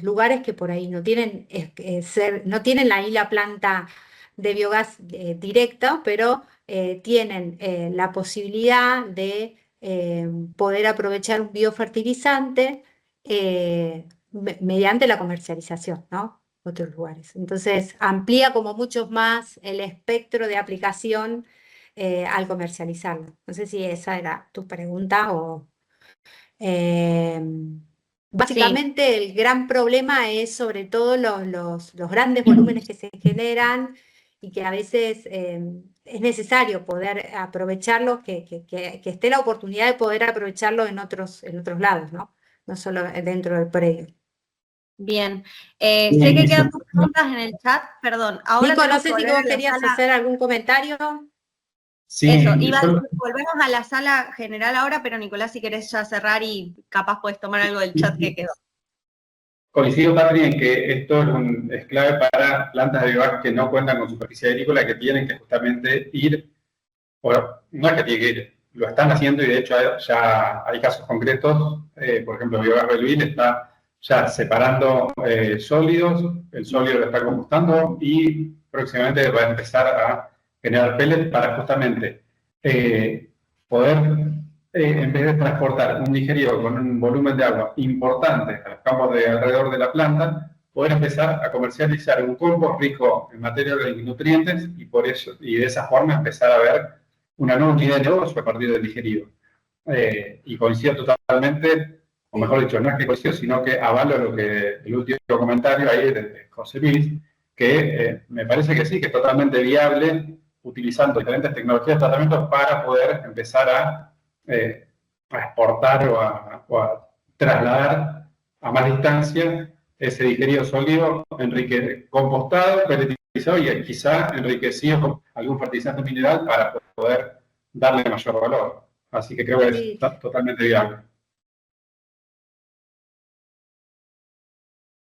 lugares que por ahí no tienen, no tienen ahí la planta de biogás directa, pero tienen la posibilidad de poder aprovechar un biofertilizante mediante la comercialización, ¿no? Otros lugares. Entonces, amplía como mucho más el espectro de aplicación al comercializarlo. No sé si esa era tu pregunta o... básicamente el gran problema es sobre todo los grandes volúmenes que se generan y que a veces es necesario poder aprovecharlo, que esté la oportunidad de poder aprovecharlo en otros lados, ¿no? No solo dentro del predio. Bien, sé que quedan tus preguntas en el chat, perdón. Ahora Nico, no tenemos sé que si volver vos a la querías sala. hacer algún comentario. Sí, Eso, iba a decir, volvemos a la sala general ahora, pero Nicolás, si querés ya cerrar y capaz puedes tomar algo del chat que quedó. coincido, Patri, en que esto es clave para plantas de biogás que no cuentan con superficie agrícola, que tienen que justamente ir, bueno, no es que tienen que ir, lo están haciendo y de hecho ya hay casos concretos, por ejemplo, Biogás Belville está ya separando sólidos, el sólido lo está compostando y próximamente va a empezar a generar pellets para justamente poder en vez de transportar un digerido con un volumen de agua importante a los campos de alrededor de la planta, poder empezar a comercializar un compost rico en materia orgánica y nutrientes y de esa forma empezar a ver una nueva unidad de negocio a partir del digerido. Y coincido totalmente, o mejor dicho, no es que coincido, sino que avalo lo que el último comentario ahí de José Luis, que me parece que sí, que es totalmente viable utilizando diferentes tecnologías de tratamiento para poder empezar a exportar o a trasladar a más distancia ese digerido sólido compostado, pelletizado y quizá enriquecido con algún fertilizante mineral para poder darle mayor valor. Así que creo que es totalmente viable.